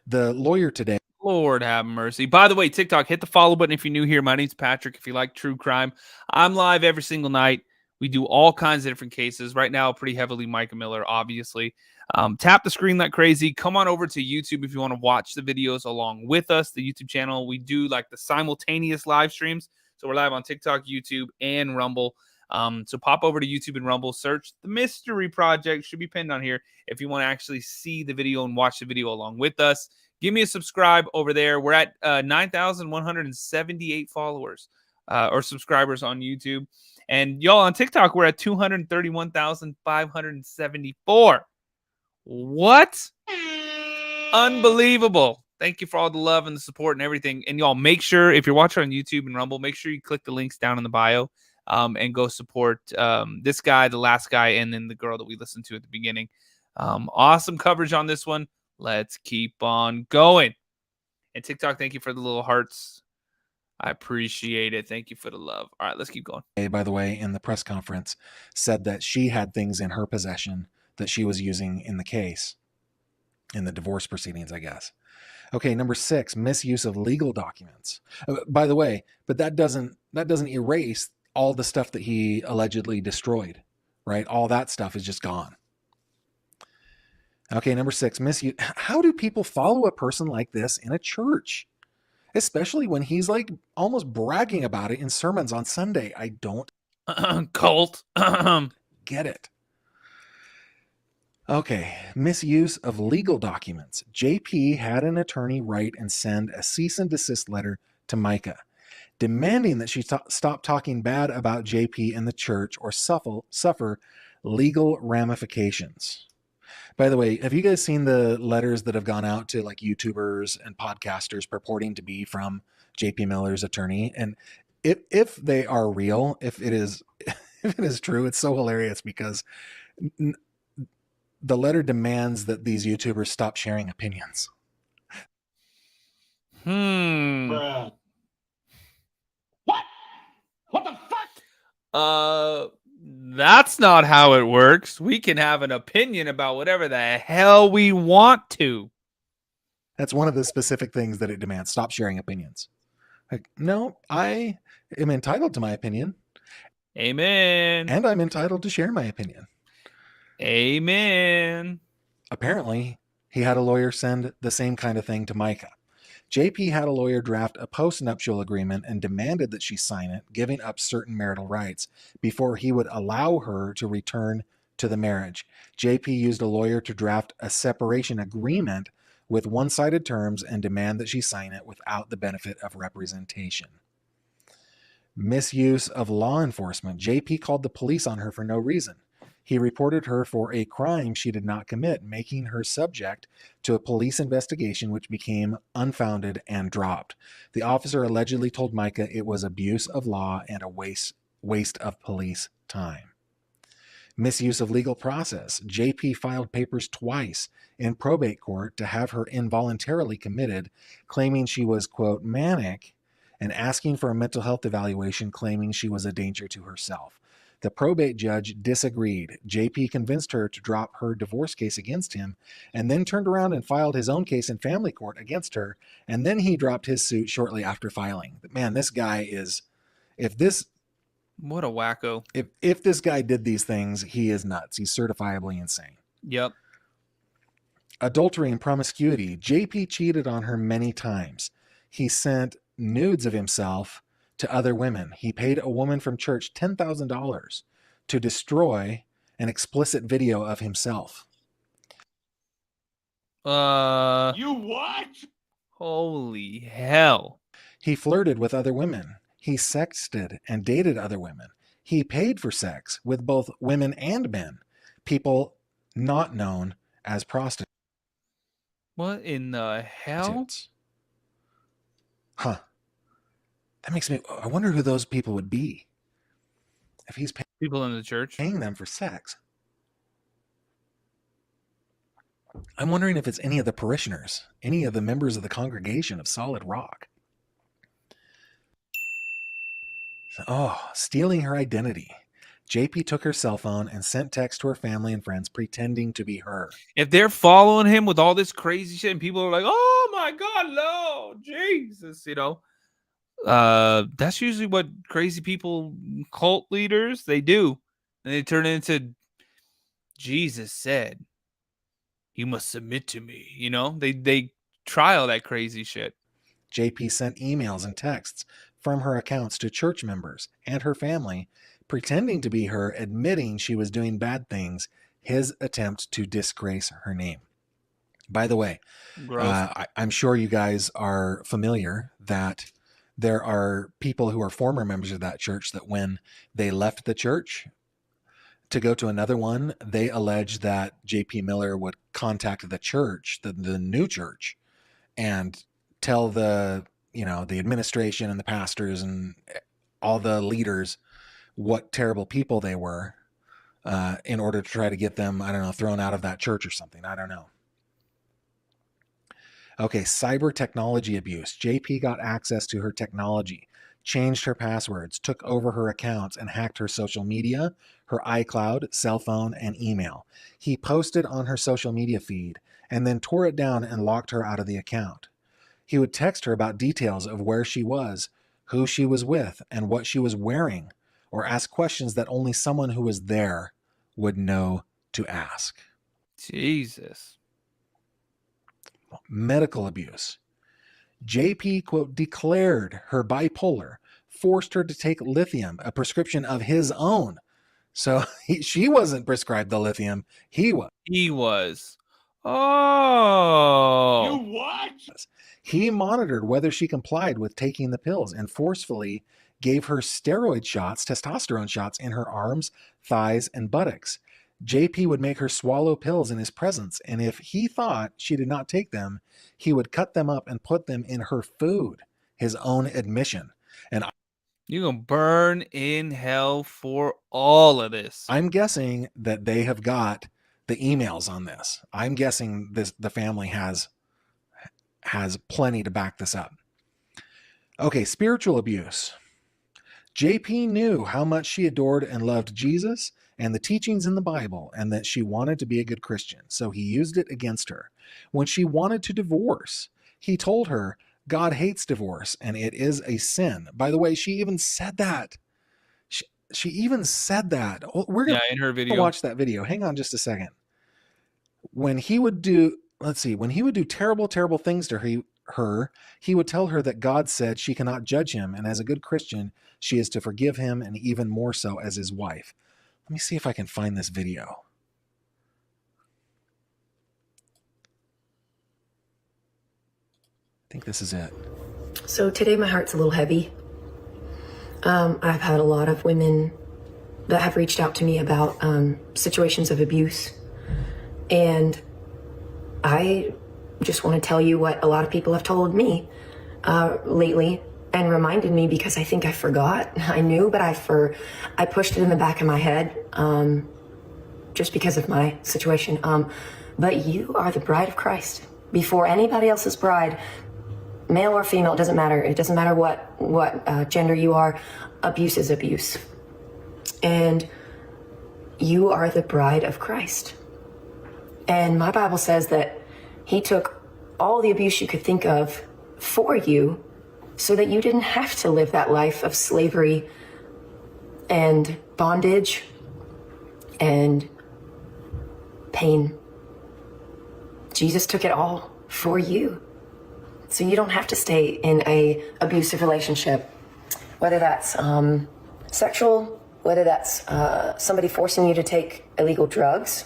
The lawyer today. Lord have mercy. By the way, TikTok, hit the follow button if you're new here. My name's Patrick. If you like true crime, I'm live every single night. We do all kinds of different cases. Right now, pretty heavily Mica Miller, obviously. Tap the screen like crazy. Come on over to YouTube if you want to watch the videos along with us. The YouTube channel, we do like the simultaneous live streams. So we're live on TikTok, YouTube, and Rumble. So pop over to YouTube and Rumble. Search The Mystery Project. Should be pinned on here if you want to actually see the video and watch the video along with us. Give me a subscribe over there. We're at 9,178 followers or subscribers on YouTube. And y'all on TikTok, we're at 231,574. What? Unbelievable. Thank you for all the love and the support and everything. And y'all, make sure, if you're watching on YouTube and Rumble, make sure you click the links down in the bio and go support this guy, the last guy, and then the girl that we listened to at the beginning. Awesome coverage on this one. Let's keep on going. And TikTok, thank you for the little hearts. I appreciate it. Thank you for the love. All right, let's keep going. By the way, in the press conference, said that she had things in her possession that she was using in the case, in the divorce proceedings, I guess. Okay, number 6, misuse of legal documents. By the way, but that doesn't erase all the stuff that he allegedly destroyed, right? All that stuff is just gone. Okay, number 6, misuse. How do people follow a person like this in a church? Especially when he's like almost bragging about it in sermons on Sunday. I don't cult get it. Okay, misuse of legal documents. JP had an attorney write and send a cease and desist letter to Micah, demanding that she stop talking bad about JP in the church or suffer legal ramifications. By the way, have you guys seen the letters that have gone out to like YouTubers and podcasters purporting to be from JP Miller's attorney? And if they are real, if it is true, it's so hilarious because the letter demands that these YouTubers stop sharing opinions. Bruh. What? What the fuck? That's not how it works. We can have an opinion about whatever the hell we want to. That's one of the specific things that it demands. Stop sharing opinions. Like, no, I am entitled to my opinion. Amen. And I'm entitled to share my opinion. Amen. Apparently, he had a lawyer send the same kind of thing to Micah. JP had a lawyer draft a post-nuptial agreement and demanded that she sign it, giving up certain marital rights before he would allow her to return to the marriage. JP used a lawyer to draft a separation agreement with one-sided terms and demand that she sign it without the benefit of representation. Misuse of law enforcement. JP called the police on her for no reason. He reported her for a crime she did not commit, making her subject to a police investigation which became unfounded and dropped. The officer allegedly told Micah it was abuse of law and a waste of police time. time. Misuse of legal process. JP filed papers twice in probate court to have her involuntarily committed, claiming she was, quote, manic, and asking for a mental health evaluation, claiming she was a danger to herself. The probate judge disagreed. JP convinced her to drop her divorce case against him, and then turned around and filed his own case in family court against her, and then he dropped his suit shortly after filing. Man, this guy is, what a wacko. If this guy did these things, he is nuts. He's certifiably insane. Yep. Adultery and promiscuity. JP cheated on her many times. He sent nudes of himself to other women. He paid a woman from church $10,000 to destroy an explicit video of himself. You what? Holy hell. He flirted with other women. He sexted and dated other women. He paid for sex with both women and men, people not known as prostitutes. What in the hell? Huh. That makes me, I wonder who those people would be. If he's people in the church paying them for sex. I'm wondering if it's any of the parishioners, any of the members of the congregation of Solid Rock. Oh, stealing her identity. JP took her cell phone and sent texts to her family and friends pretending to be her. If they're following him with all this crazy shit and people are like, oh my God, no, Jesus, you know, that's usually what crazy people, cult leaders, they do. And they turn into, Jesus said, you must submit to me. You know, they try all that crazy shit. JP sent emails and texts from her accounts to church members and her family, pretending to be her, admitting she was doing bad things, his attempt to disgrace her name. By the way, I'm sure you guys are familiar that there are people who are former members of that church that when they left the church to go to another one, they allege that JP Miller would contact the church, the new church, and tell the administration and the pastors and all the leaders what terrible people they were in order to try to get them, I don't know, thrown out of that church or something. I don't know. Okay, cyber technology abuse. JP got access to her technology, changed her passwords, took over her accounts, and hacked her social media, her iCloud, cell phone, and email. He posted on her social media feed and then tore it down and locked her out of the account. He would text her about details of where she was, who she was with, and what she was wearing, or ask questions that only someone who was there would know to ask. Jesus. Medical abuse. JP, quote, declared her bipolar, forced her to take lithium, a prescription of his own. So she wasn't prescribed the lithium. He was. He was. Oh. You what? He monitored whether she complied with taking the pills and forcefully gave her steroid shots, testosterone shots in her arms, thighs, and buttocks. JP would make her swallow pills in his presence, and if he thought she did not take them, he would cut them up and put them in her food, his own admission. And you're going to burn in hell for all of this. I'm guessing that they have got the emails on this. I'm guessing the family has plenty to back this up. Okay, spiritual abuse. JP knew how much she adored and loved Jesus and the teachings in the Bible, and that she wanted to be a good Christian, so he used it against her. When she wanted to divorce, he told her God hates divorce and it is a sin. By the way, she even said that. She even said that. We're going in her video. to watch that video. Hang on just a second. When he would do, when he would do terrible, terrible things to her, he would tell her that God said she cannot judge him, and as a good Christian, she is to forgive him, and even more so as his wife. Let me see if I can find this video. I think this is it. So today my heart's a little heavy. I've had a lot of women that have reached out to me about situations of abuse. And I just want to tell you what a lot of people have told me lately. and reminded me, because I think I forgot. I knew, but I pushed it in the back of my head, just because of my situation. But you are the bride of Christ. Before anybody else's bride, male or female, it doesn't matter. It doesn't matter what gender you are. Abuse is abuse. And you are the bride of Christ. And my Bible says that he took all the abuse you could think of for you so that you didn't have to live that life of slavery and bondage and pain. Jesus took it all for you. So you don't have to stay in a abusive relationship, whether that's sexual, whether that's somebody forcing you to take illegal drugs,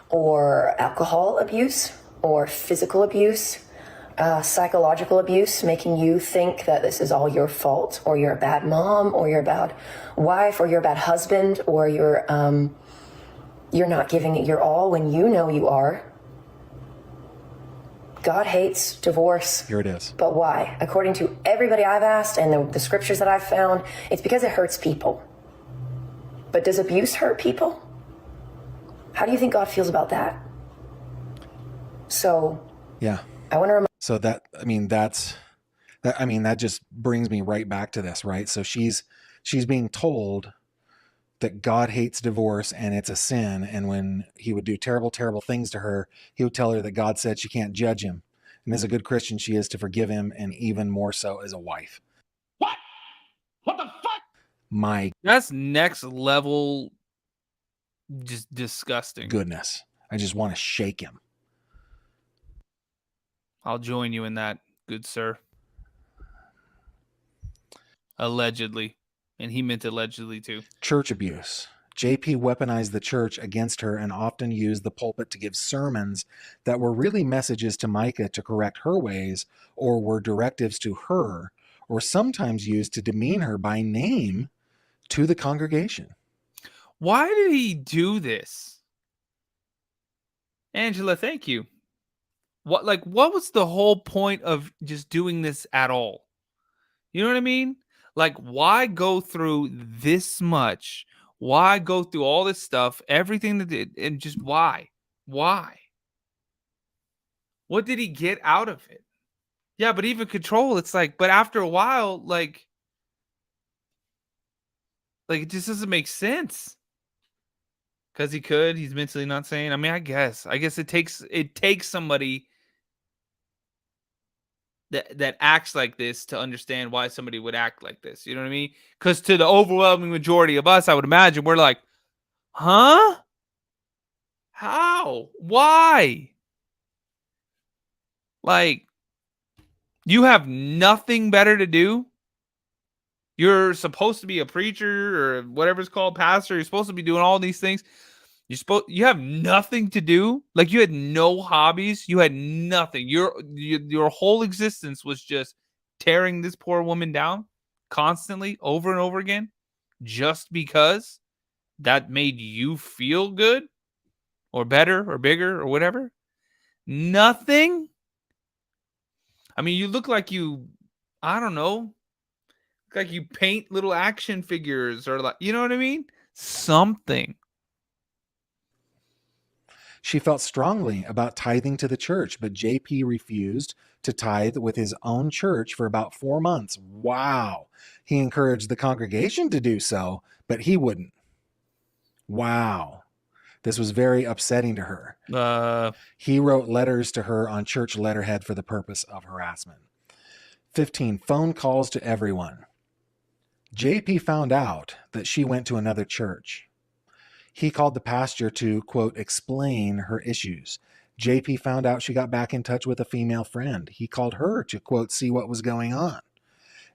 or alcohol abuse, or physical abuse, psychological abuse, making you think that this is all your fault, or you're a bad mom, or you're a bad wife, or you're a bad husband, or you're not giving it your all when you know you are. God hates divorce. Here it is. But why? According to everybody I've asked and the scriptures that I've found, it's because it hurts people. But does abuse hurt people? How do you think God feels about that? So, yeah. I want to remind. So that just brings me right back to this, right? So she's being told that God hates divorce and it's a sin. And when he would do terrible, terrible things to her, he would tell her that God said she can't judge him. And as a good Christian, she is to forgive him, and even more so as a wife. What? What the fuck? That's next level, just disgusting. Goodness. I just want to shake him. I'll join you in that, good sir. Allegedly. And he meant allegedly too. Church abuse. JP weaponized the church against her and often used the pulpit to give sermons that were really messages to Micah to correct her ways, or were directives to her, or sometimes used to demean her by name to the congregation. Why did he do this? Angela, thank you. What was the whole point of just doing this at all? You know what I mean? Like, why go through this much? Why go through all this stuff, everything that did, and just why? Why? What did he get out of it? Yeah, but even control, it's like, but after a while, like it just doesn't make sense. Because he's mentally not sane. I mean, I guess it takes somebody that acts like this to understand why somebody would act like this. You know what I mean? Because to the overwhelming majority of us, I would imagine, we're like, huh? How? Why? Like, you have nothing better to do? You're supposed to be a preacher or whatever it's called, pastor. You're supposed to be doing all these things. You have nothing to do. Like, you had no hobbies. You had nothing. Your whole existence was just tearing this poor woman down constantly over and over again, just because that made you feel good or better or bigger or whatever. Nothing. I mean, you look like I don't know, like you paint little action figures, or like, you know what I mean? Something. She felt strongly about tithing to the church, but JP refused to tithe with his own church for about 4 months. Wow. He encouraged the congregation to do so, but he wouldn't. Wow. This was very upsetting to her. He wrote letters to her on church letterhead for the purpose of harassment. 15. Phone calls to everyone. JP found out that she went to another church. He called the pastor to, quote, explain her issues. JP found out she got back in touch with a female friend. He called her to, quote, see what was going on.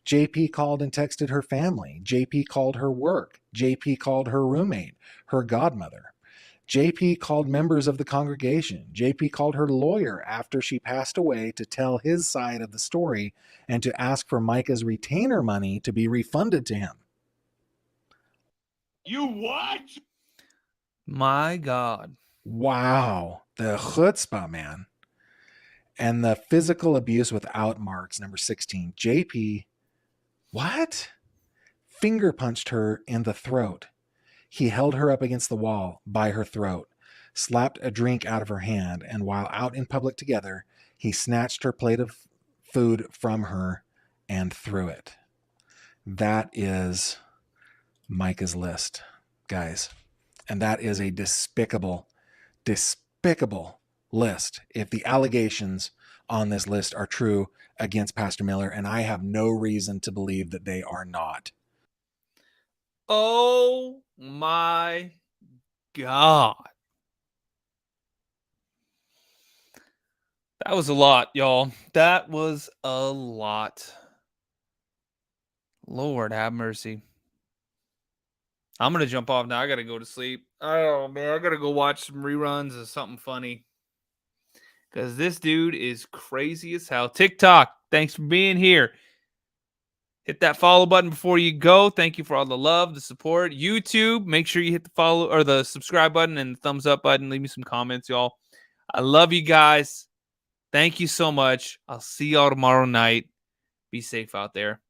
JP called and texted her family. JP called her work. JP called her roommate, her godmother. JP called members of the congregation. JP called her lawyer after she passed away to tell his side of the story and to ask for Micah's retainer money to be refunded to him. You what? My God. Wow. The chutzpah, man. And the physical abuse without marks, number 16. JP, what? Finger punched her in the throat. He held her up against the wall by her throat, slapped a drink out of her hand, and while out in public together, he snatched her plate of food from her and threw it. That is Micah's list, guys. And that is a despicable list if the allegations on this list are true against Pastor Miller, and I have no reason to believe that they are not. Oh my God. That was a lot, y'all. That was a lot. Lord have mercy. I'm going to jump off now. I got to go to sleep. Oh, man. I got to go watch some reruns of something funny. Because this dude is crazy as hell. TikTok, thanks for being here. Hit that follow button before you go. Thank you for all the love, the support. YouTube, make sure you hit the follow or the subscribe button and the thumbs up button. Leave me some comments, y'all. I love you guys. Thank you so much. I'll see y'all tomorrow night. Be safe out there.